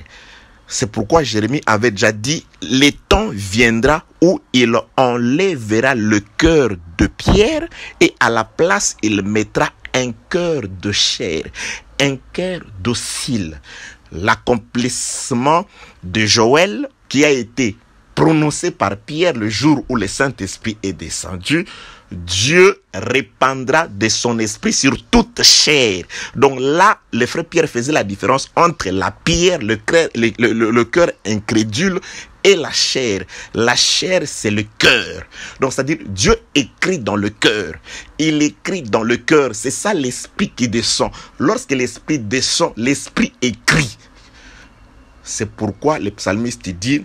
C'est pourquoi Jérémie avait déjà dit, le temps viendra où il enlèvera le cœur de pierre et à la place, il mettra un cœur de chair, un cœur docile. L'accomplissement de Joël qui a été prononcé par Pierre le jour où le Saint-Esprit est descendu, Dieu répandra de son esprit sur toute chair. Donc là, le frère Pierre faisait la différence entre la pierre, le cœur incrédule et la chair. La chair, c'est le cœur. Donc, c'est-à-dire, Dieu écrit dans le cœur. Il écrit dans le cœur. C'est ça l'esprit qui descend. Lorsque l'esprit descend, l'esprit écrit. C'est pourquoi le psalmiste dit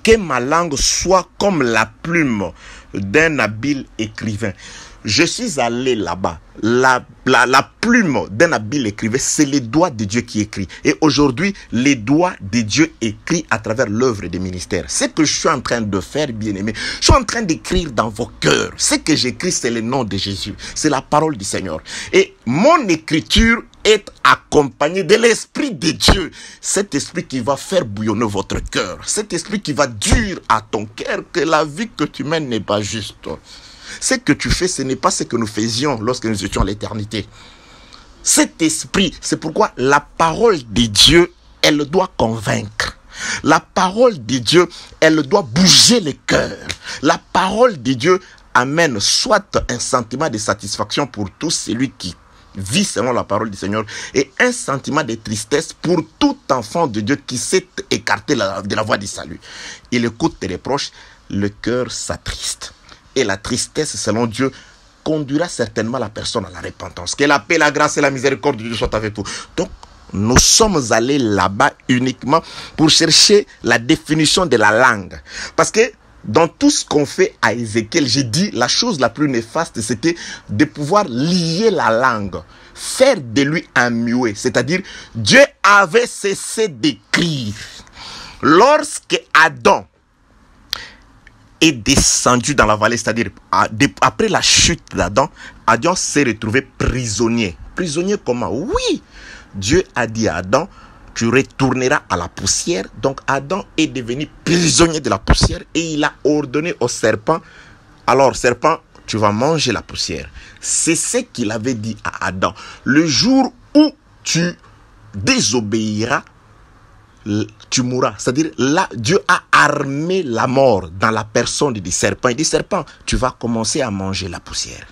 que ma langue soit comme la plume d'un habile écrivain. Je suis allé là-bas. La plume d'un habile écrivain, c'est les doigts de Dieu qui écrit. Et aujourd'hui, les doigts de Dieu écrit à travers l'œuvre des ministères. Ce que je suis en train de faire, bien-aimé, je suis en train d'écrire dans vos cœurs. Ce que j'écris, c'est le nom de Jésus. C'est la parole du Seigneur. Et mon écriture être accompagné de l'Esprit de Dieu. Cet esprit qui va faire bouillonner votre cœur. Cet esprit qui va dire à ton cœur que la vie que tu mènes n'est pas juste. Ce que tu fais, ce n'est pas ce que nous faisions lorsque nous étions à l'éternité. Cet esprit, c'est pourquoi la parole de Dieu, elle doit convaincre. La parole de Dieu, elle doit bouger les cœurs. La parole de Dieu amène soit un sentiment de satisfaction pour tout celui qui vit selon la parole du Seigneur et un sentiment de tristesse pour tout enfant de Dieu qui s'est écarté de la voie du salut. Il écoute tes reproches, le cœur s'attriste. Et la tristesse, selon Dieu, conduira certainement la personne à la repentance. Que la paix, la grâce et la miséricorde de Dieu soient avec vous. Donc, nous sommes allés là-bas uniquement pour chercher la définition de la langue. Parce que dans tout ce qu'on fait à Ézéchiel, j'ai dit la chose la plus néfaste, c'était de pouvoir lier la langue, faire de lui un muet. C'est-à-dire, Dieu avait cessé d'écrire. Lorsque Adam est descendu dans la vallée, c'est-à-dire après la chute d'Adam, Adam s'est retrouvé prisonnier. Prisonnier comment? Oui, Dieu a dit à Adam, tu retourneras à la poussière. Donc Adam est devenu prisonnier de la poussière et il a ordonné au serpent, alors serpent, tu vas manger la poussière. C'est ce qu'il avait dit à Adam. Le jour où tu désobéiras, tu mourras. C'est-à-dire là, Dieu a armé la mort dans la personne du serpent. Il dit, serpent, tu vas commencer à manger la poussière.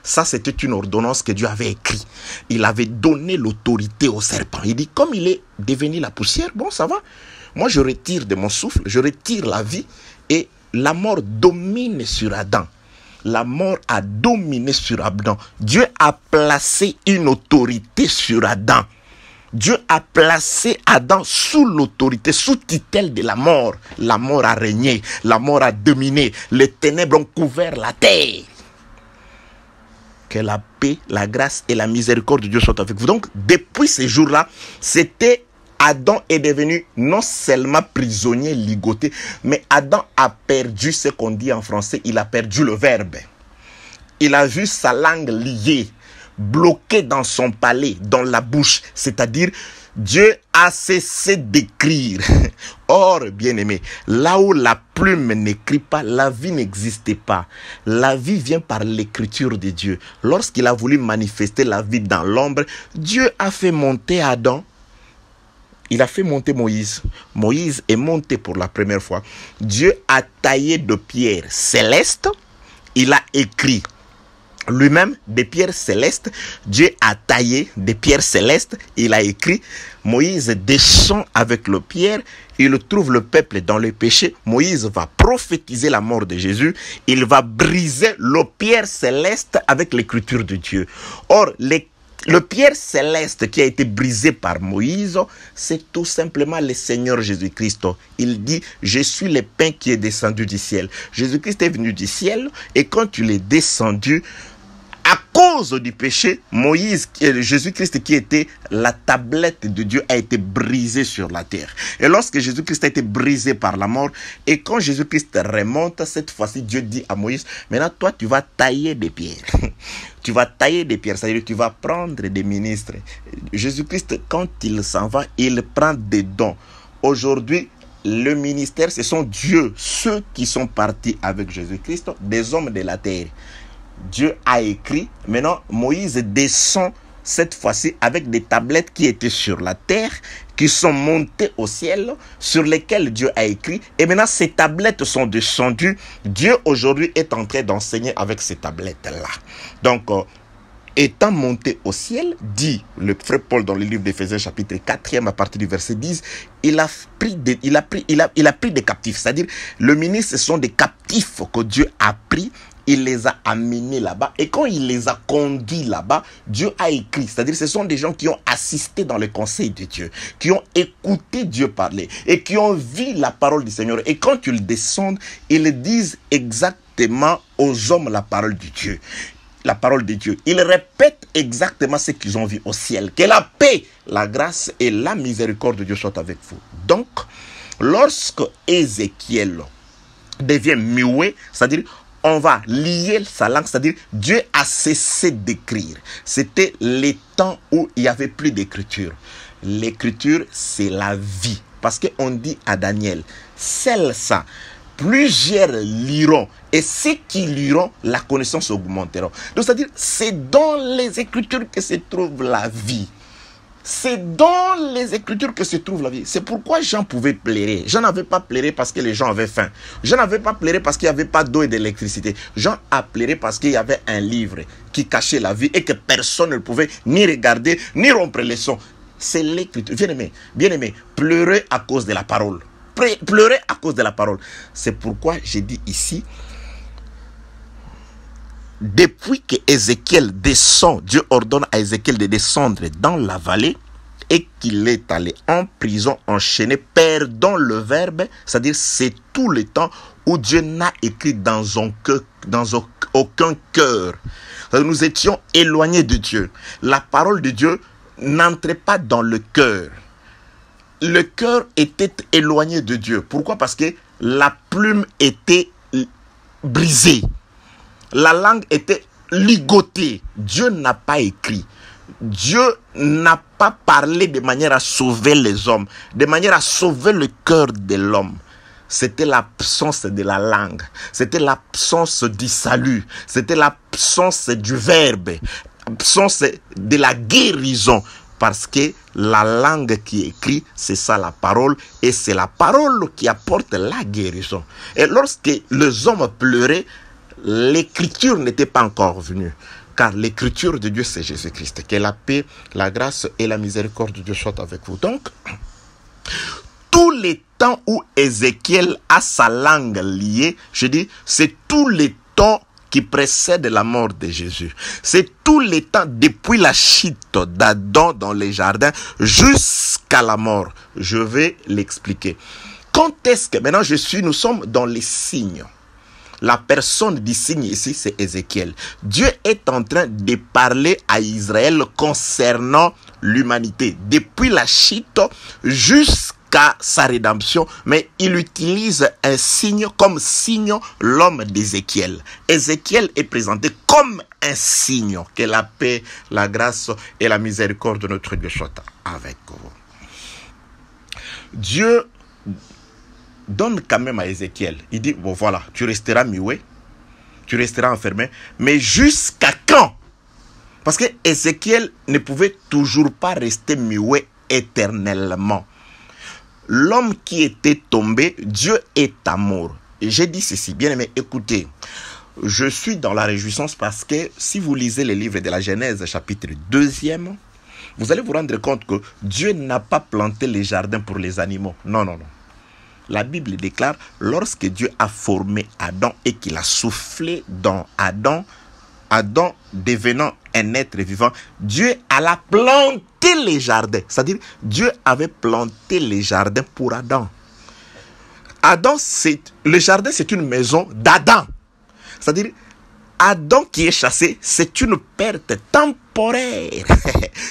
Ça, c'était une ordonnance que Dieu avait écrite. Il avait donné l'autorité au serpent. Il dit, comme il est devenu la poussière, bon, ça va. Moi, je retire de mon souffle, je retire la vie et la mort domine sur Adam. La mort a dominé sur Adam. Dieu a placé une autorité sur Adam. Dieu a placé Adam sous l'autorité, sous tutelle de la mort. La mort a régné, la mort a dominé, les ténèbres ont couvert la terre. Que la paix, la grâce et la miséricorde de Dieu soient avec vous. Donc, depuis ces jours-là, Adam est devenu non seulement prisonnier, ligoté, mais Adam a perdu ce qu'on dit en français, il a perdu le verbe. Il a vu sa langue liée, bloquée dans son palais, dans la bouche. C'est-à-dire, Dieu a cessé d'écrire. Or, bien-aimé, là où la plume n'écrit pas, la vie n'existait pas. La vie vient par l'écriture de Dieu. Lorsqu'il a voulu manifester la vie dans l'ombre, Dieu a fait monter Adam. Il a fait monter Moïse. Moïse est monté pour la première fois. Dieu a taillé de pierres célestes. Il a écrit lui-même des pierres célestes. Dieu a taillé des pierres célestes. Il a écrit. Moïse descend avec le pierre. Il trouve le peuple dans le péché. Moïse va prophétiser la mort de Jésus. Il va briser le pierre céleste avec l'écriture de Dieu. Or, le pierre céleste qui a été brisé par Moïse, c'est tout simplement le Seigneur Jésus-Christ. Il dit, je suis le pain qui est descendu du ciel. Jésus-Christ est venu du ciel et quand il est descendu, à cause du péché, Jésus-Christ qui était la tablette de Dieu a été brisée sur la terre. Et lorsque Jésus-Christ a été brisé par la mort, et quand Jésus-Christ remonte, cette fois-ci, Dieu dit à Moïse, maintenant toi tu vas tailler des pierres. Tu vas tailler des pierres, c'est-à-dire que tu vas prendre des ministres. Jésus-Christ, quand il s'en va, il prend des dons. Aujourd'hui, le ministère, ce sont Dieu, ceux qui sont partis avec Jésus-Christ, des hommes de la terre. Dieu a écrit, maintenant Moïse descend cette fois-ci avec des tablettes qui étaient sur la terre, qui sont montées au ciel, sur lesquelles Dieu a écrit. Et maintenant ces tablettes sont descendues. Dieu aujourd'hui est en train d'enseigner avec ces tablettes-là. Donc, étant monté au ciel, dit le frère Paul dans le livre d'Éphésiens chapitre 4 à partir du verset 10, il a pris des captifs. C'est-à-dire, le ministre, ce sont des captifs que Dieu a pris. Il les a amenés là-bas. Et quand il les a conduits là-bas, Dieu a écrit. C'est-à-dire, ce sont des gens qui ont assisté dans le conseil de Dieu, qui ont écouté Dieu parler et qui ont vu la parole du Seigneur. Et quand ils descendent, ils disent exactement aux hommes la parole de Dieu. La parole de Dieu. Ils répètent exactement ce qu'ils ont vu au ciel. Que la paix, la grâce et la miséricorde de Dieu soient avec vous. Donc, lorsque Ézéchiel devient muet, c'est-à-dire on va lier sa langue, c'est-à-dire Dieu a cessé d'écrire. C'était les temps où il n'y avait plus d'écriture. L'écriture, c'est la vie. Parce qu'on dit à Daniel, celle ça, plusieurs liront, et ceux qui liront, la connaissance augmenteront. Donc, c'est-à-dire, c'est dans les Écritures que se trouve la vie. C'est dans les Écritures que se trouve la vie. C'est pourquoi Jean pouvait pleurer. Jean n'avait pas pleuré parce que les gens avaient faim. Jean n'avait pas pleuré parce qu'il n'y avait pas d'eau et d'électricité. Jean a pleuré parce qu'il y avait un livre qui cachait la vie et que personne ne pouvait ni regarder, ni rompre les sons. C'est l'Écriture. Bien-aimé, pleurez à cause de la parole. Pleurez à cause de la parole. C'est pourquoi j'ai dit ici, depuis que Ézéchiel descend, Dieu ordonne à Ézéchiel de descendre dans la vallée et qu'il est allé en prison, enchaîné, perdant le verbe, c'est-à-dire c'est tout le temps où Dieu n'a écrit dans aucun cœur. Nous étions éloignés de Dieu. La parole de Dieu n'entrait pas dans le cœur. Le cœur était éloigné de Dieu. Pourquoi? Parce que la plume était brisée. La langue était ligotée. Dieu n'a pas écrit. Dieu n'a pas parlé de manière à sauver les hommes, de manière à sauver le cœur de l'homme. C'était l'absence de la langue. C'était l'absence du salut. C'était l'absence du verbe. L'absence de la guérison. Parce que la langue qui écrit, c'est ça la parole. Et c'est la parole qui apporte la guérison. Et lorsque les hommes pleuraient, l'écriture n'était pas encore venue. Car l'écriture de Dieu, c'est Jésus-Christ. Que la paix, la grâce et la miséricorde de Dieu soient avec vous. Donc, tous les temps où Ézéchiel a sa langue liée, je dis, c'est tous les temps qui précèdent la mort de Jésus. C'est tous les temps depuis la chute d'Adam dans les jardins jusqu'à la mort. Je vais l'expliquer. Quand est-ce que, maintenant nous sommes dans les signes. La personne du signe ici, c'est Ézéchiel. Dieu est en train de parler à Israël concernant l'humanité. Depuis la chute jusqu'à sa rédemption, mais il utilise un signe comme signe l'homme d'Ézéchiel. Ézéchiel est présenté comme un signe. Que la paix, la grâce et la miséricorde de notre Dieu soient avec vous. Dieu donne quand même à Ézéchiel. Il dit, bon voilà, tu resteras muet, tu resteras enfermé, mais jusqu'à quand? Parce que Ézéchiel ne pouvait toujours pas rester muet éternellement. L'homme qui était tombé, Dieu est amour. Et j'ai dit ceci, bien aimé, écoutez, je suis dans la réjouissance parce que si vous lisez les livres de la Genèse, chapitre 2e, vous allez vous rendre compte que Dieu n'a pas planté les jardins pour les animaux. Non, non, non. La Bible déclare, lorsque Dieu a formé Adam et qu'il a soufflé dans Adam, Adam devenant un être vivant, Dieu alla planter les jardins. C'est-à-dire, Dieu avait planté les jardins pour Adam. Le jardin, c'est une maison d'Adam. C'est-à-dire, Adam qui est chassé, c'est une perte temporaire.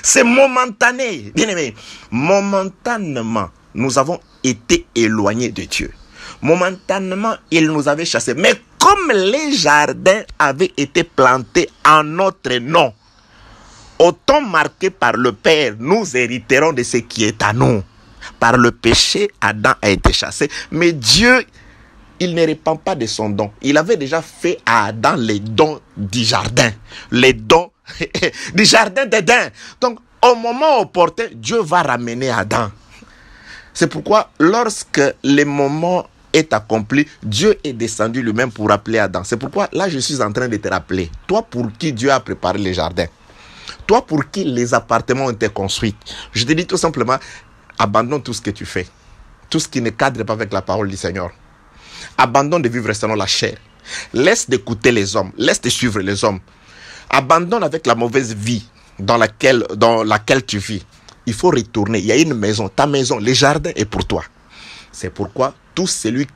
C'est momentané. Bien aimé, momentanément, nous avons été éloignés de Dieu. Momentanément, il nous avait chassés. Mais comme les jardins avaient été plantés en notre nom, au temps marqué par le Père, nous hériterons de ce qui est à nous. Par le péché, Adam a été chassé. Mais Dieu, il ne répand pas de son don. Il avait déjà fait à Adam les dons du jardin. Les dons du jardin d'Éden. Donc, au moment opportun, Dieu va ramener Adam. C'est pourquoi, lorsque le moment est accompli, Dieu est descendu lui-même pour appeler Adam. C'est pourquoi, là, je suis en train de te rappeler. Toi, pour qui Dieu a préparé les jardins. Toi, pour qui les appartements ont été construits. Je te dis tout simplement, abandonne tout ce que tu fais. Tout ce qui ne cadre pas avec la parole du Seigneur. Abandonne de vivre selon la chair. Laisse d'écouter les hommes. Laisse de suivre les hommes. Abandonne avec la mauvaise vie dans laquelle tu vis. Il faut retourner. Il y a une maison. Ta maison, le jardin est pour toi. C'est pourquoi tout celui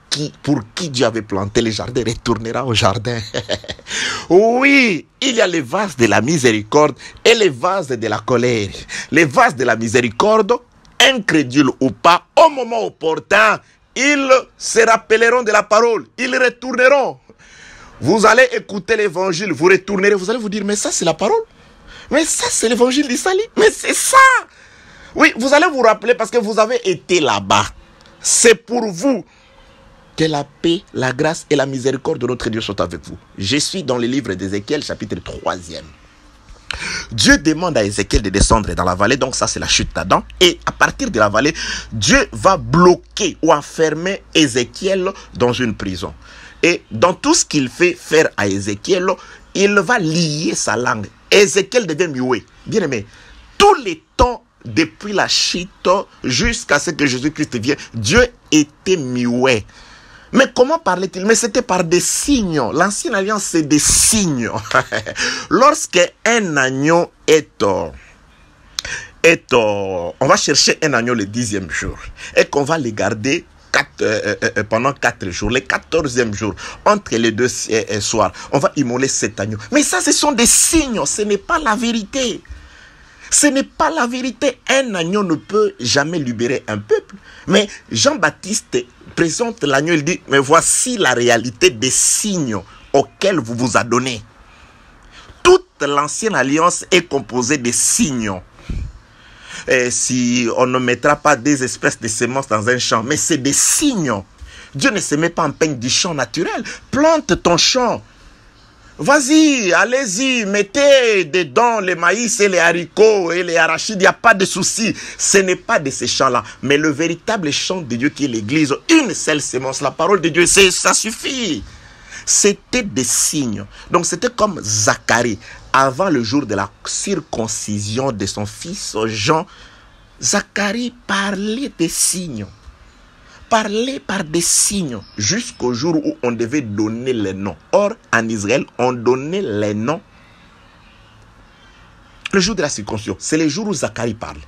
pour qui Dieu avait planté les jardins retournera au jardin. Oui, il y a les vases de la miséricorde et les vases de la colère. Les vases de la miséricorde, incrédules ou pas, au moment opportun, ils se rappelleront de la parole. Ils retourneront. Vous allez écouter l'évangile, vous retournerez, vous allez vous dire, mais ça c'est la parole. Mais ça c'est l'évangile d'Israël. Mais c'est ça. Oui, vous allez vous rappeler parce que vous avez été là-bas. C'est pour vous. Que la paix, la grâce et la miséricorde de notre Dieu soient avec vous. Je suis dans le livre d'Ézéchiel, chapitre 3e. Dieu demande à Ézéchiel de descendre dans la vallée, donc ça c'est la chute d'Adam. Et à partir de la vallée, Dieu va bloquer ou enfermer Ézéchiel dans une prison. Et dans tout ce qu'il fait faire à Ézéchiel, il va lier sa langue. Ézéchiel devient muet. Bien aimé, tous les temps, depuis la chute jusqu'à ce que Jésus-Christ vienne, Dieu était muet. Mais comment parlait-il? Mais c'était par des signes. L'ancienne alliance, c'est des signes. Lorsque un agneau on va chercher un agneau le 10e jour et qu'on va les garder pendant 4 jours, le 14e jour, entre les deux soirs, on va immoler cet agneau. Mais ça, ce sont des signes, ce n'est pas la vérité. Ce n'est pas la vérité. Un agneau ne peut jamais libérer un peuple. Mais Jean-Baptiste présente l'agneau, il dit, mais voici la réalité des signes auxquels vous vous adonnez. Toute l'ancienne alliance est composée de signes. Et si on ne mettra pas des espèces de semences dans un champ, mais c'est des signes. Dieu ne se met pas en peigne du champ naturel. Plante ton champ. Vas-y, allez-y, mettez dedans les maïs et les haricots et les arachides, il n'y a pas de souci. Ce n'est pas de ces champs-là, mais le véritable champ de Dieu qui est l'église, une seule sémence, la parole de Dieu, ça suffit. C'était des signes. Donc c'était comme Zacharie, avant le jour de la circoncision de son fils Jean, Zacharie parlait des signes. Parlait par des signes jusqu'au jour où on devait donner les noms. Or, en Israël, on donnait les noms le jour de la circoncision. C'est le jour où Zacharie parle.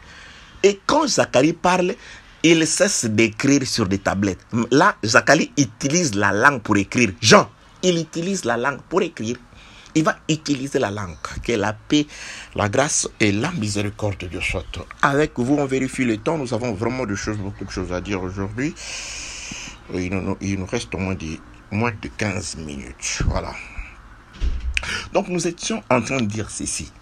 Et quand Zacharie parle, il cesse d'écrire sur des tablettes. Là, Zacharie utilise la langue pour écrire. Jean, il utilise la langue pour écrire. Il va utiliser la langue. Que la paix, la grâce et la miséricorde de Dieu soient avec vous. On vérifie le temps. Nous avons vraiment beaucoup de choses à dire aujourd'hui. Il nous reste moins de 15 minutes. Voilà. Donc nous étions en train de dire ceci.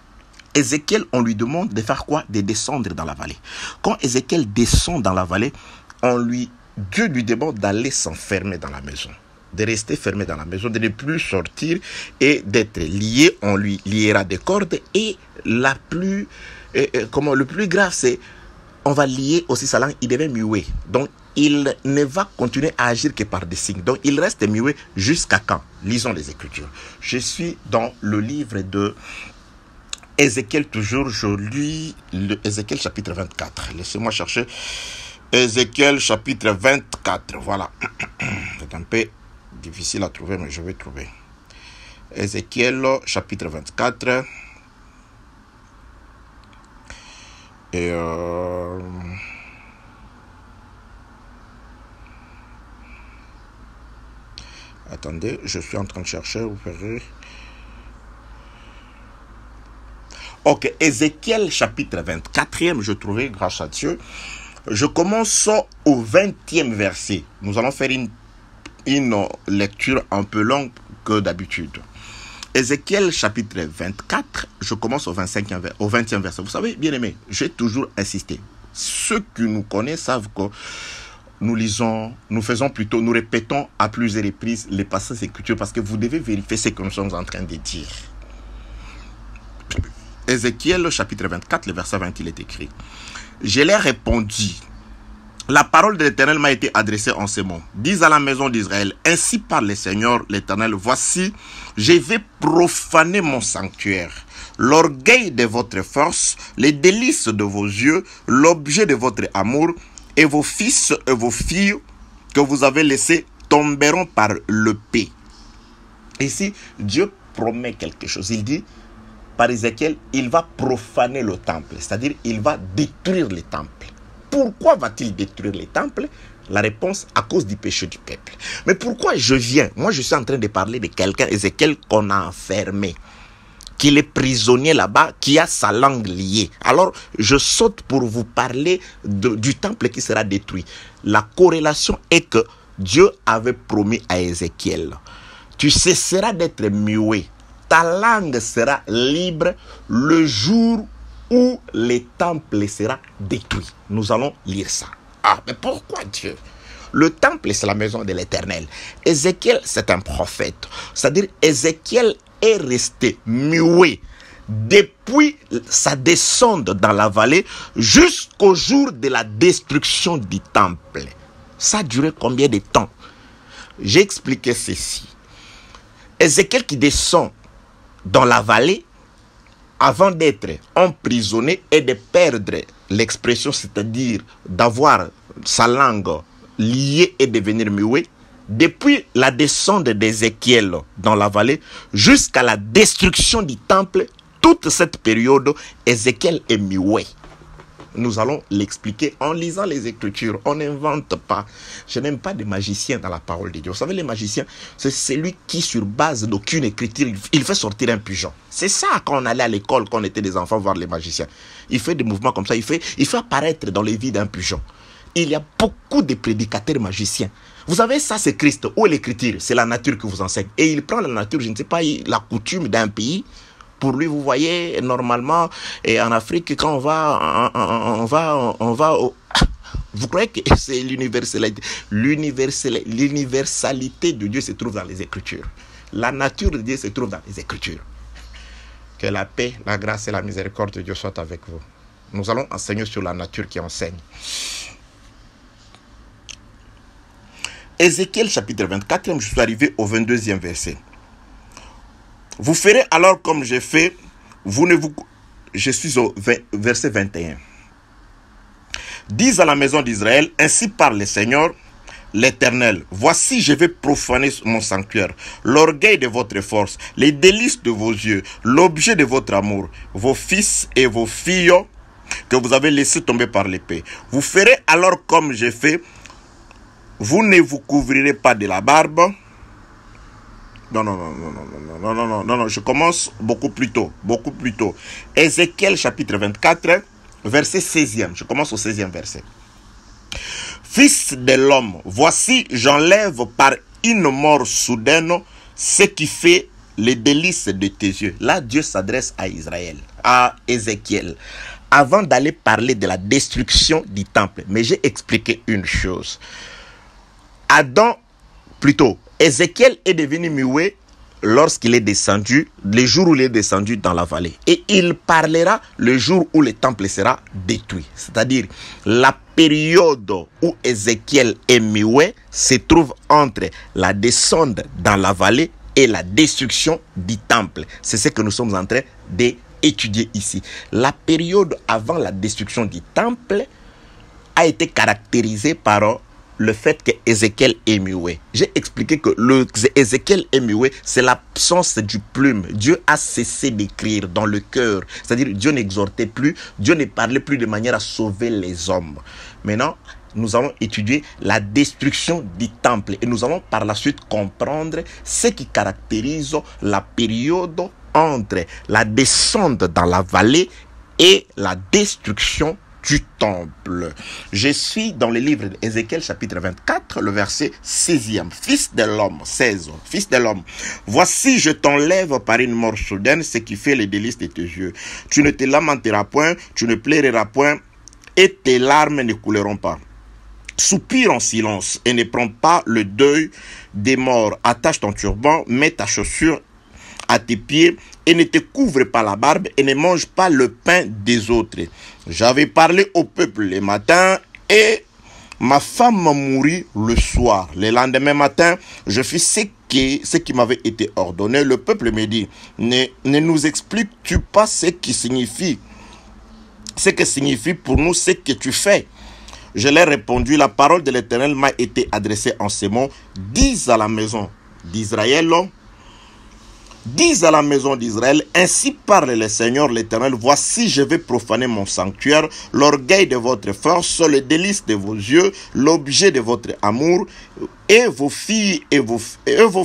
Ézéchiel, on lui demande de faire quoi? De descendre dans la vallée. Quand Ézéchiel descend dans la vallée, Dieu lui demande d'aller s'enfermer dans la maison. De rester fermé dans la maison, de ne plus sortir et d'être lié. On lui liera des cordes et le plus grave, c'est on va lier aussi sa langue, il devient muet. Donc, il ne va continuer à agir que par des signes. Donc, il reste muet jusqu'à quand? Lisons les Écritures. Je suis dans le livre de Ézéchiel, toujours, je lis Ézéchiel chapitre 24. Laissez-moi chercher Ézéchiel chapitre 24. Voilà. C'est un peu difficile à trouver, mais je vais trouver. Ézéchiel chapitre 24. Et attendez, je suis en train de chercher, vous verrez. Ok, Ézéchiel chapitre 24e, je trouvais, grâce à Dieu. Je commence au 20e verset. Nous allons faire une lecture un peu longue que d'habitude. Ézéchiel chapitre 24, je commence au 20e verset. Vous savez, bien aimé, j'ai toujours insisté. Ceux qui nous connaissent savent que nous répétons à plusieurs reprises les passages d'écriture parce que vous devez vérifier ce que nous sommes en train de dire. Ézéchiel chapitre 24, le verset 20, il est écrit. Je leur ai répondu. La parole de l'Éternel m'a été adressée en ces mots. Dis à la maison d'Israël, ainsi parle le Seigneur l'Éternel, voici, je vais profaner mon sanctuaire. L'orgueil de votre force, les délices de vos yeux, l'objet de votre amour, et vos fils et vos filles que vous avez laissés tomberont par l'épée. Ici, Dieu promet quelque chose. Il dit, par Ézéchiel, il va profaner le temple, c'est-à-dire il va détruire le temple. Pourquoi va-t-il détruire les temples? La réponse, à cause du péché du peuple. Mais pourquoi je viens? Moi, je suis en train de parler de quelqu'un, Ézéchiel, qu'on a enfermé, qu'il est prisonnier là-bas, qui a sa langue liée. Alors, je saute pour vous parler du temple qui sera détruit. La corrélation est que Dieu avait promis à Ézéchiel, tu cesseras d'être muet. Ta langue sera libre le jour où le temple sera détruit. Nous allons lire ça. Ah, mais pourquoi Dieu? Le temple, c'est la maison de l'Éternel. Ézéchiel, c'est un prophète. C'est-à-dire, Ézéchiel est resté muet depuis sa descente dans la vallée jusqu'au jour de la destruction du temple. Ça a duré combien de temps? J'ai expliqué ceci. Ézéchiel qui descend dans la vallée avant d'être emprisonné et de perdre l'expression, c'est-à-dire d'avoir sa langue liée et devenir muet, depuis la descente d'Ézéchiel dans la vallée jusqu'à la destruction du temple, toute cette période, Ézéchiel est muet. Nous allons l'expliquer en lisant les Écritures. On n'invente pas. Je n'aime pas des magiciens dans la parole de Dieu. Vous savez, les magiciens, c'est celui qui, sur base d'aucune écriture, il fait sortir un pigeon. C'est ça quand on allait à l'école, quand on était des enfants, voir les magiciens. Il fait des mouvements comme ça. Il fait apparaître dans les vies d'un pigeon. Il y a beaucoup de prédicateurs magiciens. Vous savez, ça c'est Christ. Où est l'écriture? C'est la nature que vous enseigne. Et il prend la nature, je ne sais pas, la coutume d'un pays. Pour lui, vous voyez, normalement, et en Afrique, quand on va vous croyez que c'est l'universalité? L'universalité de Dieu se trouve dans les Écritures. La nature de Dieu se trouve dans les Écritures. Que la paix, la grâce et la miséricorde de Dieu soient avec vous. Nous allons enseigner sur la nature qui enseigne. Ézéchiel chapitre 24, je suis arrivé au 22e verset. Vous ferez alors comme j'ai fait, je suis au verset 21. Dis à la maison d'Israël, ainsi parle le Seigneur, l'Éternel. Voici, je vais profaner mon sanctuaire, l'orgueil de votre force, les délices de vos yeux, l'objet de votre amour, vos fils et vos filles que vous avez laissés tomber par l'épée. Vous ferez alors comme j'ai fait, vous ne vous couvrirez pas de la barbe. Non, je commence beaucoup plus tôt. Ézéchiel chapitre 24, verset 16e. Je commence au 16e verset. Fils de l'homme, voici, j'enlève par une mort soudaine ce qui fait les délices de tes yeux. Là, Dieu s'adresse à Israël, à Ézéchiel, avant d'aller parler de la destruction du temple. Mais j'ai expliqué une chose. Ézéchiel est devenu muet lorsqu'il est descendu, le jour où il est descendu dans la vallée. Et il parlera le jour où le temple sera détruit. C'est-à-dire, la période où Ézéchiel est muet se trouve entre la descente dans la vallée et la destruction du temple. C'est ce que nous sommes en train d'étudier ici. La période avant la destruction du temple a été caractérisée par le fait que Ézéchiel est muet. J'ai expliqué que Ézéchiel est muet, c'est l'absence du plume. Dieu a cessé d'écrire dans le cœur. C'est-à-dire, Dieu n'exhortait plus, Dieu ne parlait plus de manière à sauver les hommes. Maintenant, nous allons étudier la destruction du temple et nous allons par la suite comprendre ce qui caractérise la période entre la descente dans la vallée et la destruction du temple. Je suis dans le livre d'Ézéchiel chapitre 24, le verset 16e. Fils de l'homme, 16. Fils de l'homme, voici je t'enlève par une mort soudaine ce qui fait les délices de tes yeux. Tu ne te lamenteras point, tu ne pleureras point et tes larmes ne couleront pas. Soupire en silence et ne prends pas le deuil des morts. Attache ton turban, mets ta chaussure à tes pieds et ne te couvre pas la barbe et ne mange pas le pain des autres. J'avais parlé au peuple le matin et ma femme mourut le soir. Le lendemain matin, je fis ce qui m'avait été ordonné. Le peuple me dit, ne nous expliques-tu pas ce que signifie pour nous ce que tu fais? Je leur ai répondu, la parole de l'Éternel m'a été adressée en ces mots. Dis à la maison d'Israël, ainsi parle le Seigneur l'Éternel, voici je vais profaner mon sanctuaire, l'orgueil de votre force, le délice de vos yeux, l'objet de votre amour, Et vos filles et vos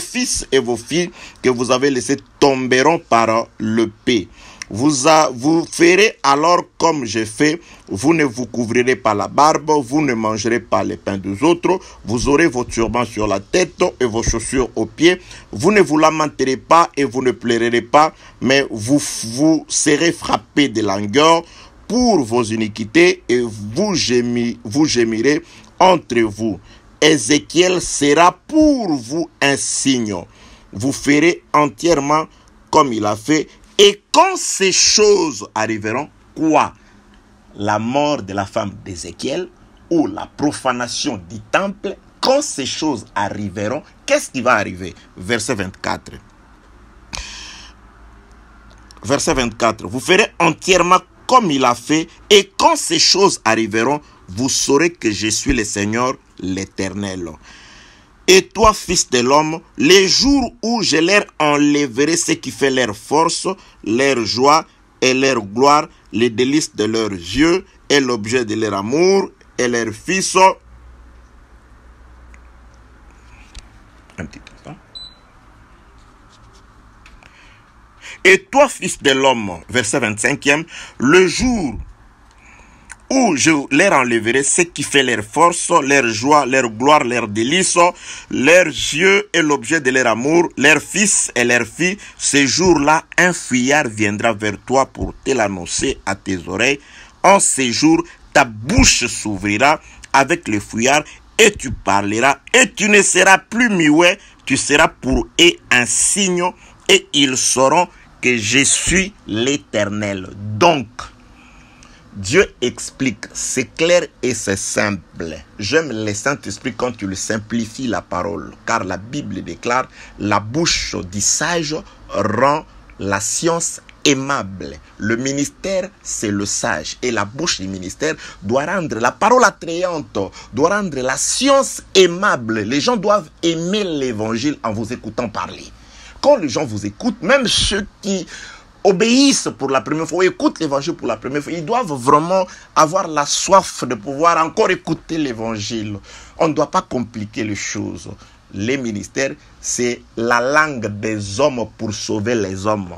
fils et vos filles que vous avez laissés tomberont par l'épée. Vous ferez alors comme j'ai fait, vous ne vous couvrirez pas la barbe, vous ne mangerez pas les pains des autres, vous aurez vos turbans sur la tête et vos chaussures aux pieds, vous ne vous lamenterez pas et vous ne pleurerez pas, mais vous serez frappés de langueur pour vos iniquités et vous gémirez entre vous. Ézéchiel sera pour vous un signe. Vous ferez entièrement comme il a fait. Et quand ces choses arriveront, quoi? La mort de la femme d'Ézéchiel ou la profanation du temple, quand ces choses arriveront, qu'est-ce qui va arriver? Verset 24. Verset 24. Vous ferez entièrement comme il a fait, et quand ces choses arriveront, vous saurez que je suis le Seigneur, l'Éternel. Et toi, fils de l'homme, les jours où je leur enlèverai ce qui fait leur force, leur joie et leur gloire, les délices de leurs yeux et l'objet de leur amour, et leurs fils. Un petit instant. Et toi, fils de l'homme, verset 25e, le jour où je leur enlèverai ce qui fait leur force, leur joie, leur gloire, leurs délices, leurs yeux et l'objet de leur amour, leurs fils et leurs filles. Ce jour-là, un fuyard viendra vers toi pour te l'annoncer à tes oreilles. En ces jours, ta bouche s'ouvrira avec le fuyard et tu parleras et tu ne seras plus muet. Tu seras pour eux un signe et ils sauront que je suis l'Éternel. Donc, Dieu explique, c'est clair et c'est simple. J'aime le Saint-Esprit quand tu le simplifies la parole, car la Bible déclare, la bouche du sage rend la science aimable. Le ministère, c'est le sage, et la bouche du ministère doit rendre la parole attrayante, doit rendre la science aimable. Les gens doivent aimer l'évangile en vous écoutant parler. Quand les gens vous écoutent, même ceux qui obéissent pour la première fois, écoutent l'évangile pour la première fois, ils doivent vraiment avoir la soif de pouvoir encore écouter l'évangile. On ne doit pas compliquer les choses. Les ministères, c'est la langue des hommes pour sauver les hommes.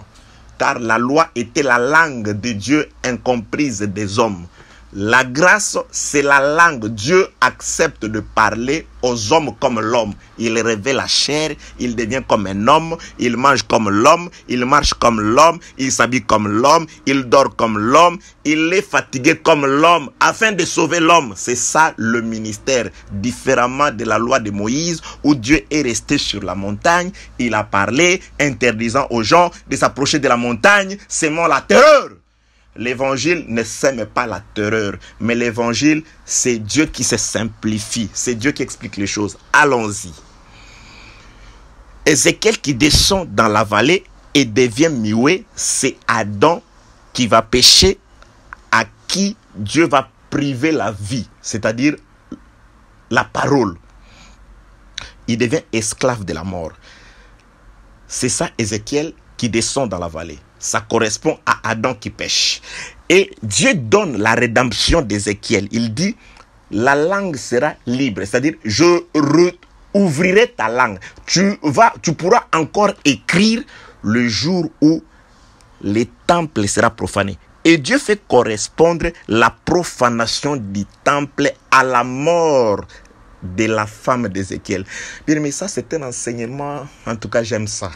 Car la loi était la langue de Dieu incomprise des hommes. La grâce, c'est la langue. Dieu accepte de parler aux hommes comme l'homme. Il revêt la chair, il devient comme un homme, il mange comme l'homme, il marche comme l'homme, il s'habille comme l'homme, il dort comme l'homme, il est fatigué comme l'homme, afin de sauver l'homme. C'est ça le ministère, différemment de la loi de Moïse, où Dieu est resté sur la montagne, il a parlé, interdisant aux gens de s'approcher de la montagne, sémant la terreur. L'évangile ne sème pas la terreur, mais l'évangile, c'est Dieu qui se simplifie, c'est Dieu qui explique les choses. Allons-y. Ézéchiel qui descend dans la vallée et devient muet, c'est Adam qui va pécher, à qui Dieu va priver la vie, c'est-à-dire la parole. Il devient esclave de la mort. C'est ça Ézéchiel qui descend dans la vallée. Ça correspond à Adam qui pêche. Et Dieu donne la rédemption d'Ézéchiel. Il dit, la langue sera libre. C'est-à-dire, je ouvrirai ta langue. Tu pourras encore écrire le jour où le temple sera profané. Et Dieu fait correspondre la profanation du temple à la mort de la femme d'Ézéchiel. Bien, mais ça, c'est un enseignement, en tout cas, j'aime ça.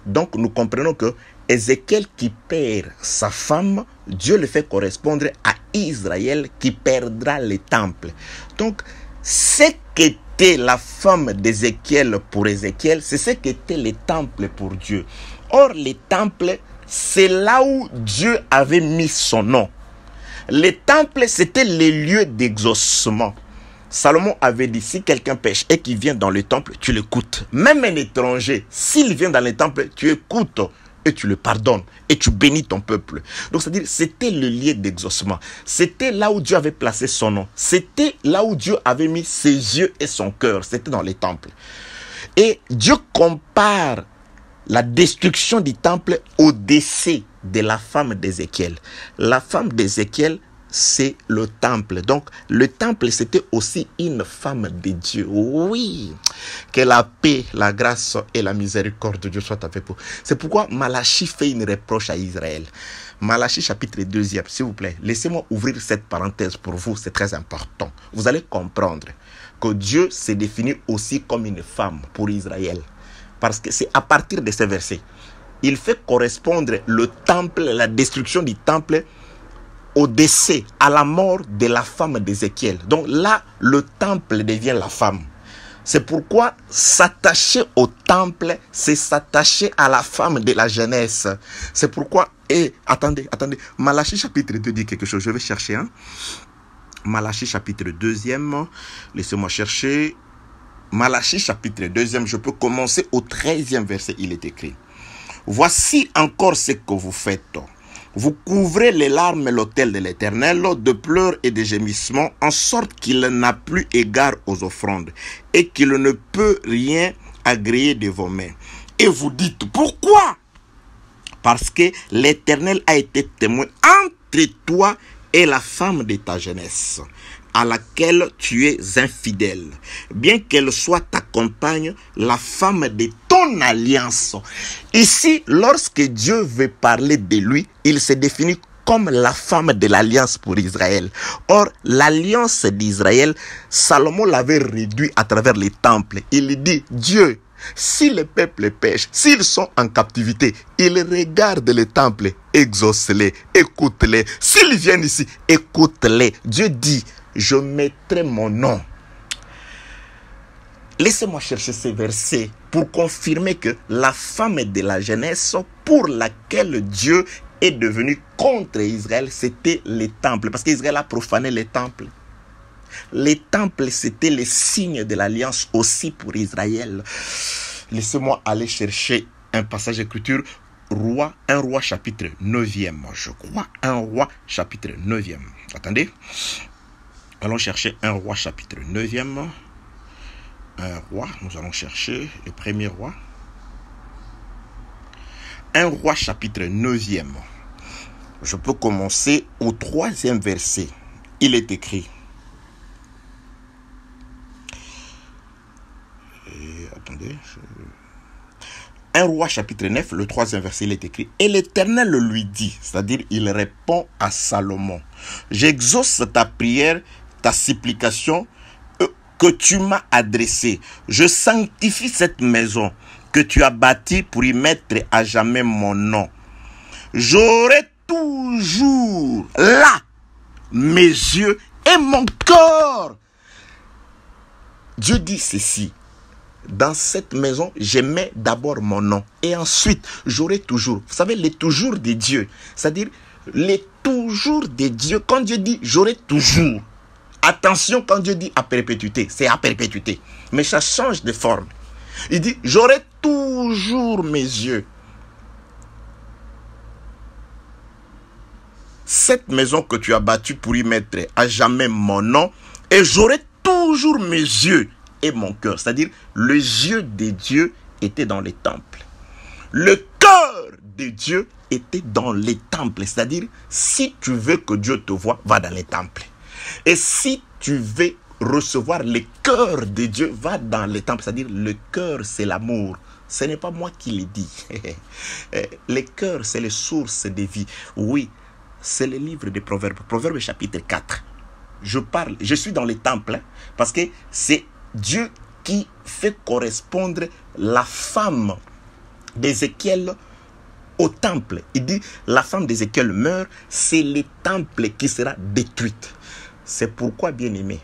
Donc, nous comprenons que Ézéchiel qui perd sa femme, Dieu le fait correspondre à Israël qui perdra le temple. Donc, ce qu'était la femme d'Ézéchiel pour Ézéchiel, c'est ce qu'était le temple pour Dieu. Or, le temple, c'est là où Dieu avait mis son nom. Le temple, c'était le lieu d'exaucement. Salomon avait dit, si quelqu'un pêche et qu'il vient dans le temple, tu l'écoutes. Même un étranger, s'il vient dans le temple, tu écoutes et tu le pardonnes et tu bénis ton peuple. Donc, c'est-à-dire, c'était le lieu d'exaucement. C'était là où Dieu avait placé son nom. C'était là où Dieu avait mis ses yeux et son cœur. C'était dans les temples. Et Dieu compare la destruction du temple au décès de la femme d'Ézéchiel. La femme d'Ézéchiel c'est le temple. Donc, le temple, c'était aussi une femme de Dieu. Oui, que la paix, la grâce et la miséricorde de Dieu soient avec vous. C'est pourquoi Malachie fait une reproche à Israël. Malachie chapitre 2, s'il vous plaît. Laissez-moi ouvrir cette parenthèse pour vous, c'est très important. Vous allez comprendre que Dieu s'est défini aussi comme une femme pour Israël. Parce que c'est à partir de ces versets, il fait correspondre le temple, la destruction du temple, au décès, à la mort de la femme d'Ézéchiel. Donc là, le temple devient la femme. C'est pourquoi s'attacher au temple, c'est s'attacher à la femme de la jeunesse. C'est pourquoi, attendez, Malachie chapitre 2 dit quelque chose, je vais chercher. Malachie chapitre 2, laissez-moi chercher. Malachie chapitre 2, je peux commencer au 13e verset, il est écrit. Voici encore ce que vous faites. Vous couvrez les larmes et l'autel de l'Éternel de pleurs et de gémissements, en sorte qu'il n'a plus égard aux offrandes et qu'il ne peut rien agréer de vos mains. Et vous dites, pourquoi? Parce que l'Éternel a été témoin entre toi et la femme de ta jeunesse, à laquelle tu es infidèle, bien qu'elle soit ta compagne, la femme de ton alliance. Ici, lorsque Dieu veut parler de lui, il se définit comme la femme de l'alliance pour Israël. Or, l'alliance d'Israël, Salomon l'avait réduit à travers les temples. Il dit, Dieu, si le peuple pêche, s'ils sont en captivité, il regarde les temples, exauce-les, écoute-les. S'ils viennent ici, écoute-les. Dieu dit, je mettrai mon nom. Laissez-moi chercher ces versets pour confirmer que la femme de la jeunesse pour laquelle Dieu est devenu contre Israël, c'était les temples. Parce qu'Israël a profané les temples. Les temples, c'était les signes de l'alliance aussi pour Israël. Laissez-moi aller chercher un passage d'écriture. Un roi chapitre 9e, je crois. Un roi chapitre 9e. Attendez. Allons chercher un roi chapitre 9e. Un roi, nous allons chercher le premier roi. Un roi chapitre 9e. Je peux commencer au 3e verset. Il est écrit. Attendez. Un roi chapitre 9, le 3e verset, il est écrit. Et l'Éternel lui dit, c'est-à-dire il répond à Salomon. J'exauce ta prière, ta supplication que tu m'as adressée. Je sanctifie cette maison que tu as bâtie pour y mettre à jamais mon nom. J'aurai toujours là mes yeux et mon cœur. Dieu dit ceci. Dans cette maison, je mets d'abord mon nom. Et ensuite, j'aurai toujours. Vous savez, les toujours de Dieu. C'est-à-dire, les toujours de Dieu. Quand Dieu dit, j'aurai toujours. Attention, quand Dieu dit à perpétuité, c'est à perpétuité. Mais ça change de forme. Il dit, j'aurai toujours mes yeux. Cette maison que tu as bâtie pour y mettre à jamais mon nom. Et j'aurai toujours mes yeux et mon cœur. C'est-à-dire, les yeux de Dieu étaient dans les temples. Le cœur de Dieu était dans les temples. C'est-à-dire, si tu veux que Dieu te voie, va dans les temples. Et si tu veux recevoir le cœur de Dieu, va dans les temples. C'est-à-dire, le cœur, c'est l'amour. Ce n'est pas moi qui le dis. Le cœur, c'est les sources de vie. Oui, c'est le livre des Proverbes. Proverbes chapitre 4. Je suis dans les temples parce que c'est Dieu qui fait correspondre la femme d'Ézéchiel au temple. Il dit, la femme d'Ézéchiel meurt, c'est le temple qui sera détruit. C'est pourquoi, bien aimé,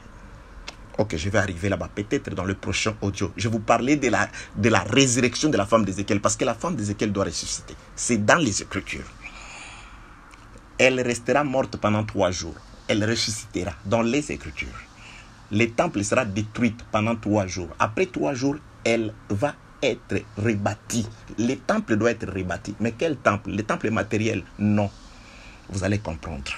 ok, je vais arriver là-bas, peut-être dans le prochain audio. Je vais vous parler de la résurrection de la femme d'Ézéchiel, parce que la femme d'Ézéchiel doit ressusciter. C'est dans les Écritures. Elle restera morte pendant 3 jours. Elle ressuscitera dans les Écritures. Le temple sera détruit pendant 3 jours. Après 3 jours, elle va être rebâtie. Le temple doit être rebâti. Mais quel temple? Le temple matériel? Non. Vous allez comprendre.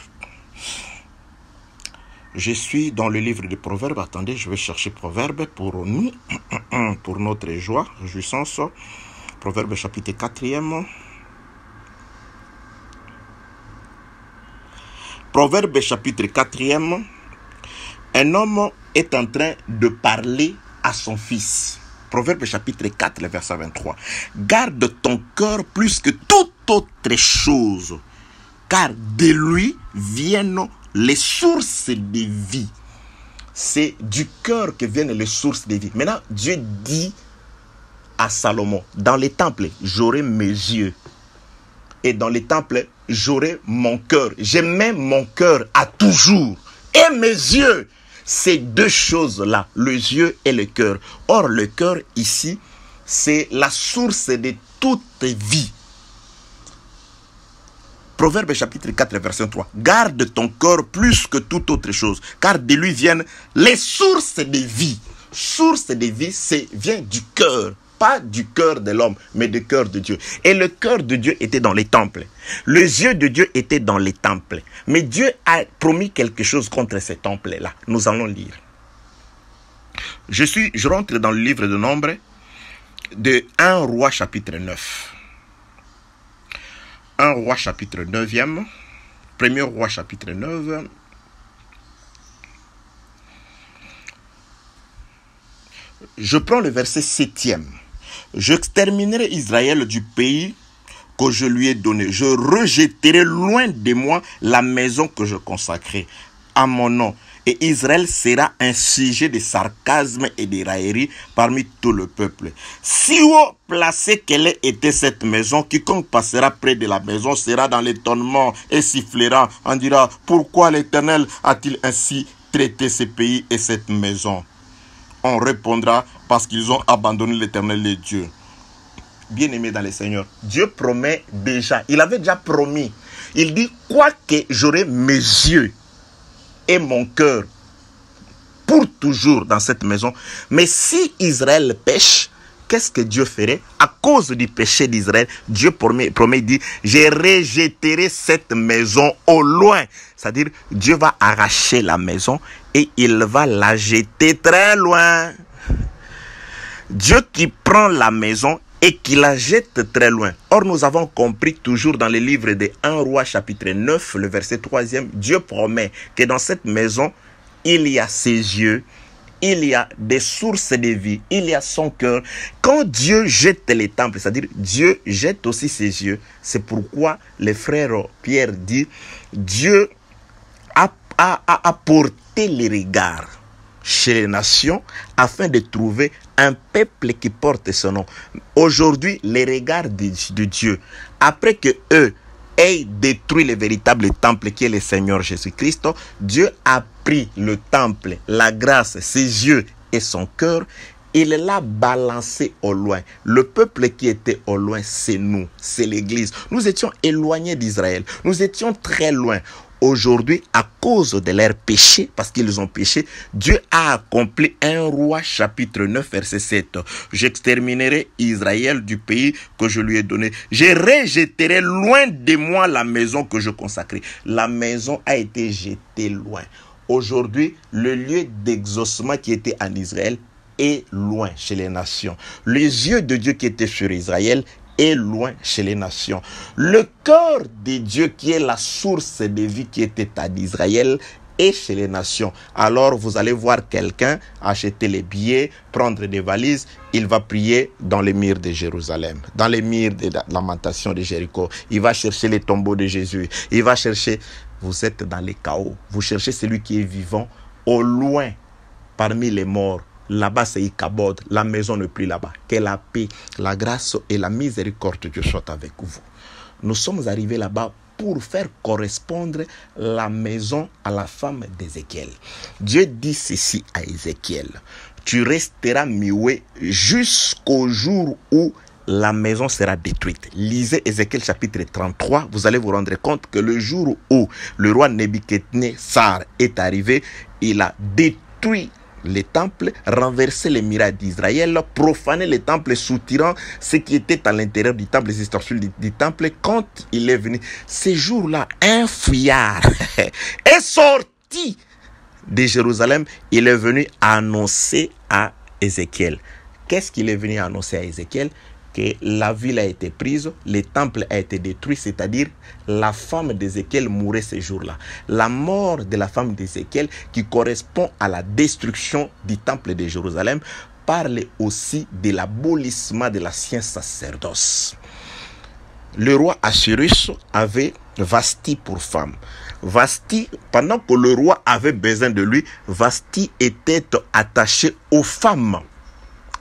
Je suis dans le livre des Proverbes. Attendez, je vais chercher Proverbes pour nous, pour notre joie, jouissance. Proverbes chapitre 4e. Proverbe chapitre 4e. Un homme est en train de parler à son fils. Proverbe chapitre 4, le verset 23. Garde ton cœur plus que toute autre chose, car de lui viennent les sources de vie. C'est du cœur que viennent les sources de vie. Maintenant, Dieu dit à Salomon, dans les temples, j'aurai mes yeux. Et dans les temples, j'aurai mon cœur. Je mets mon cœur à toujours. Et mes yeux. Ces deux choses-là, les yeux et le cœur. Or, le cœur ici, c'est la source de toute vie. Proverbe chapitre 4, verset 3. Garde ton cœur plus que toute autre chose, car de lui viennent les sources de vie. Source de vie, vient du cœur. Pas du cœur de l'homme, mais du cœur de Dieu. Et le cœur de Dieu était dans les temples. Les yeux de Dieu étaient dans les temples. Mais Dieu a promis quelque chose contre ces temples-là. Nous allons lire. Je rentre dans le livre de Nombres de 1 Roi chapitre 9. 1 Roi chapitre 9e. 1er Roi chapitre 9. Je prends le verset 7e. J'exterminerai Israël du pays que je lui ai donné. Je rejetterai loin de moi la maison que je consacrais à mon nom. Et Israël sera un sujet de sarcasme et de raillerie parmi tout le peuple. Si haut placée qu'elle ait été cette maison, quiconque passera près de la maison sera dans l'étonnement et sifflera. On dira, pourquoi l'Éternel a-t-il ainsi traité ce pays et cette maison? On répondra, parce qu'ils ont abandonné l'Éternel, les dieux. Bien-aimés dans le Seigneur, Dieu promet déjà, il avait déjà promis. Il dit, quoique j'aurai mes yeux et mon cœur pour toujours dans cette maison, mais si Israël pêche, qu'est-ce que Dieu ferait? À cause du péché d'Israël, Dieu promet, dit, je rejetterai cette maison au loin. C'est-à-dire, Dieu va arracher la maison et il va la jeter très loin. Dieu qui prend la maison et qui la jette très loin. Or, nous avons compris toujours dans le livre de 1 Roi chapitre 9, le verset 3e, Dieu promet que dans cette maison, il y a ses yeux, il y a des sources de vie, il y a son cœur. Quand Dieu jette les temples, c'est-à-dire Dieu jette aussi ses yeux, c'est pourquoi le frère Pierre dit, Dieu a porté les regards chez les nations afin de trouver un peuple qui porte son nom. Aujourd'hui, les regards de Dieu, après que eux aient détruit le véritable temple qui est le Seigneur Jésus-Christ, Dieu a pris le temple, la grâce, ses yeux et son cœur, il l'a balancé au loin. Le peuple qui était au loin, c'est nous, c'est l'Église. Nous étions éloignés d'Israël, nous étions très loin. Aujourd'hui, à cause de leur péché, parce qu'ils ont péché, Dieu a accompli 1 Roi chapitre 9 verset 7. J'exterminerai Israël du pays que je lui ai donné. Je rejetterai loin de moi la maison que je consacrais. La maison a été jetée loin. Aujourd'hui, le lieu d'exaucement qui était en Israël est loin chez les nations. Les yeux de Dieu qui étaient sur Israël est loin chez les nations. Le cœur de Dieu qui est la source de vie qui était en Israël est chez les nations. Alors vous allez voir quelqu'un acheter les billets, prendre des valises, il va prier dans les murs de Jérusalem, dans les murs de lamentation de Jéricho. Il va chercher les tombeaux de Jésus. Il va chercher, vous êtes dans les chaos. Vous cherchez celui qui est vivant au loin parmi les morts. Là-bas, c'est Ichabod. La maison n'est plus là-bas. Que la paix, la grâce et la miséricorde de Dieu soient avec vous. Nous sommes arrivés là-bas pour faire correspondre la maison à la femme d'Ézéchiel. Dieu dit ceci à Ézéchiel. Tu resteras muet jusqu'au jour où la maison sera détruite. Lisez Ézéchiel chapitre 33. Vous allez vous rendre compte que le jour où le roi Nebuchadnezzar est arrivé, il a détruit les temples, renverser les murailles d'Israël, profaner les temples, soutirant ce qui était à l'intérieur du temple, les ustensiles du temple. Quand il est venu, ces jours-là, un fuyard est sorti de Jérusalem. Il est venu annoncer à Ézéchiel. Qu'est-ce qu'il est venu annoncer à Ézéchiel? que la ville a été prise, le temple a été détruit, c'est-à-dire la femme d'Ézéchiel mourait ce jour-là. La mort de la femme d'Ézéchiel, qui correspond à la destruction du temple de Jérusalem, parle aussi de l'abolissement de l'ancien sacerdoce. Le roi Assyrus avait Vashti pour femme. Vashti, pendant que le roi avait besoin de lui, Vashti était attachée aux femmes.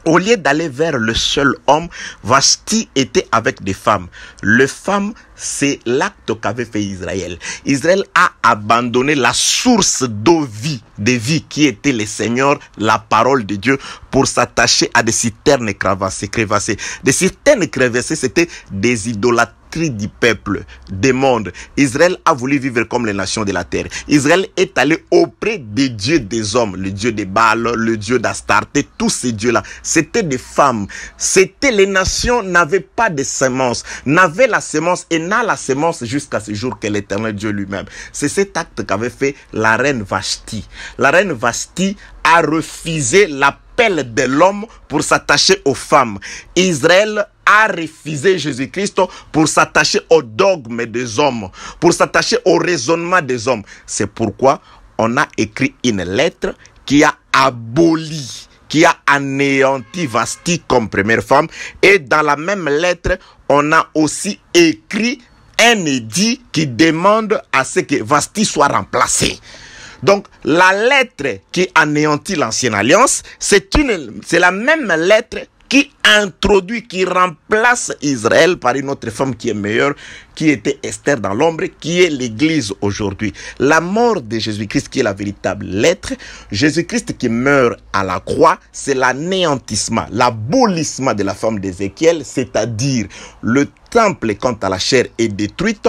Au lieu d'aller vers le seul homme, Vashti était avec des femmes. Les femmes, c'est l'acte qu'avait fait Israël. Israël a abandonné la source de vie qui était le Seigneur, la parole de Dieu, pour s'attacher à des citernes crevassées. Des citernes crevassées, c'était des idolâtries du peuple, des mondes. Israël a voulu vivre comme les nations de la terre. Israël est allé auprès des dieux des hommes, le dieu de Baal, le dieu d'Astarté, tous ces dieux-là. C'était des femmes. C'était les nations n'avaient pas de semence, n'avaient la semence et n'a la semence jusqu'à ce jour que l'Éternel Dieu lui-même. C'est cet acte qu'avait fait la reine Vashti. La reine Vashti a refusé l'appel de l'homme pour s'attacher aux femmes. Israël a refusé Jésus-Christ pour s'attacher au dogme des hommes, pour s'attacher au raisonnement des hommes. C'est pourquoi on a écrit une lettre qui a aboli, qui a anéanti Vashti comme première femme. Et dans la même lettre, on a aussi écrit un édit qui demande à ce que Vashti soit remplacée. Donc, la lettre qui anéantit l'ancienne alliance, c'est la même lettre qui introduit, qui remplace Israël par une autre femme qui est meilleure, qui était Esther dans l'ombre, qui est l'Église aujourd'hui. La mort de Jésus-Christ qui est la véritable lettre, Jésus-Christ qui meurt à la croix, c'est l'anéantissement, l'abolissement de la femme d'Ézéchiel, c'est-à-dire le temple quant à la chair est détruit,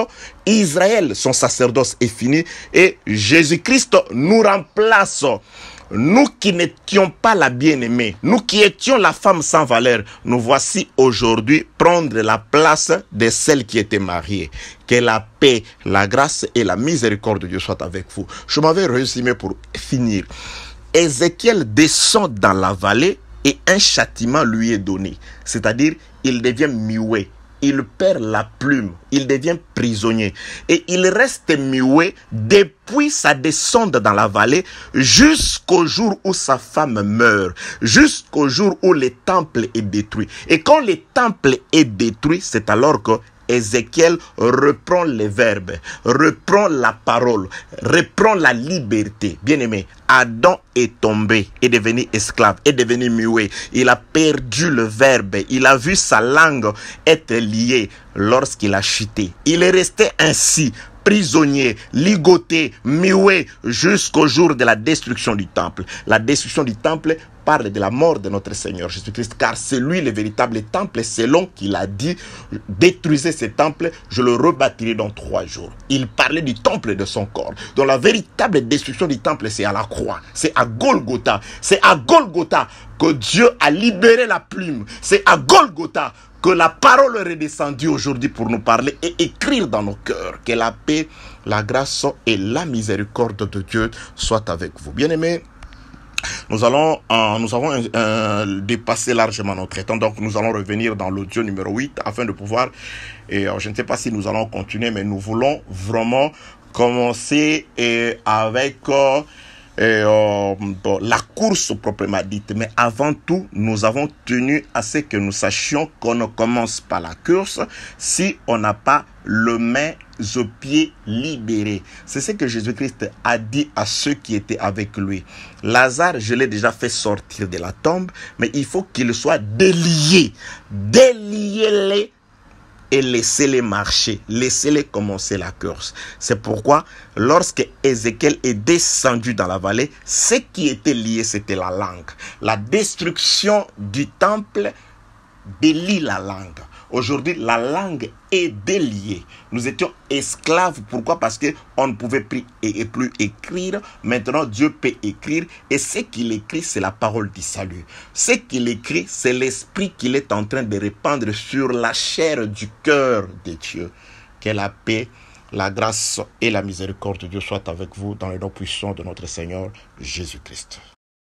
Israël, son sacerdoce est fini et Jésus-Christ nous remplace. Nous qui n'étions pas la bien-aimée, nous qui étions la femme sans valeur, nous voici aujourd'hui prendre la place de celle qui était mariée. Que la paix, la grâce et la miséricorde de Dieu soient avec vous. Je m'avais résumé pour finir. Ézéchiel descend dans la vallée et un châtiment lui est donné. C'est-à-dire, il devient muet. Il perd la plume, il devient prisonnier et il reste muet depuis sa descente dans la vallée jusqu'au jour où sa femme meurt, jusqu'au jour où le temple est détruit. Et quand le temple est détruit, c'est alors que Ézéchiel reprend les verbes, reprend la parole, reprend la liberté. Bien-aimé, Adam est tombé, est devenu esclave, est devenu muet. Il a perdu le verbe, il a vu sa langue être liée lorsqu'il a chuté. Il est resté ainsi, prisonnier, ligoté, muet, jusqu'au jour de la destruction du temple. La destruction du temple parle de la mort de notre Seigneur Jésus-Christ, car c'est lui le véritable temple, selon qu'il a dit, détruisez ce temple, je le rebâtirai dans 3 jours. Il parlait du temple de son corps. Donc la véritable destruction du temple, c'est à la croix, c'est à Golgotha. C'est à Golgotha que Dieu a libéré la plume. C'est à Golgotha que la parole est redescendue aujourd'hui pour nous parler et écrire dans nos cœurs. Que la paix, la grâce et la miséricorde de Dieu soient avec vous. Bien-aimés, nous avons dépassé largement notre temps, donc nous allons revenir dans l'audio numéro 8 afin de pouvoir, et je ne sais pas si nous allons continuer, mais nous voulons vraiment commencer avec la course proprement dite. Mais avant tout, nous avons tenu à ce que nous sachions qu'on ne commence pas la course si on n'a pas le main aux pieds libérés. C'est ce que Jésus-Christ a dit à ceux qui étaient avec lui. Lazare, je l'ai déjà fait sortir de la tombe, mais il faut qu'il soit délié. Déliez-les et laissez-les marcher, laissez-les commencer la course. C'est pourquoi, lorsque Ézéchiel est descendu dans la vallée, ce qui était lié, c'était la langue. La destruction du temple délie la langue. Aujourd'hui, la langue est déliée. Nous étions esclaves. Pourquoi? Parce qu'on ne pouvait plus écrire. Maintenant, Dieu peut écrire. Et ce qu'il écrit, c'est la parole du salut. Ce qu'il écrit, c'est l'esprit qu'il est en train de répandre sur la chair du cœur de Dieu. Que la paix, la grâce et la miséricorde de Dieu soient avec vous dans le nom puissant de notre Seigneur Jésus-Christ.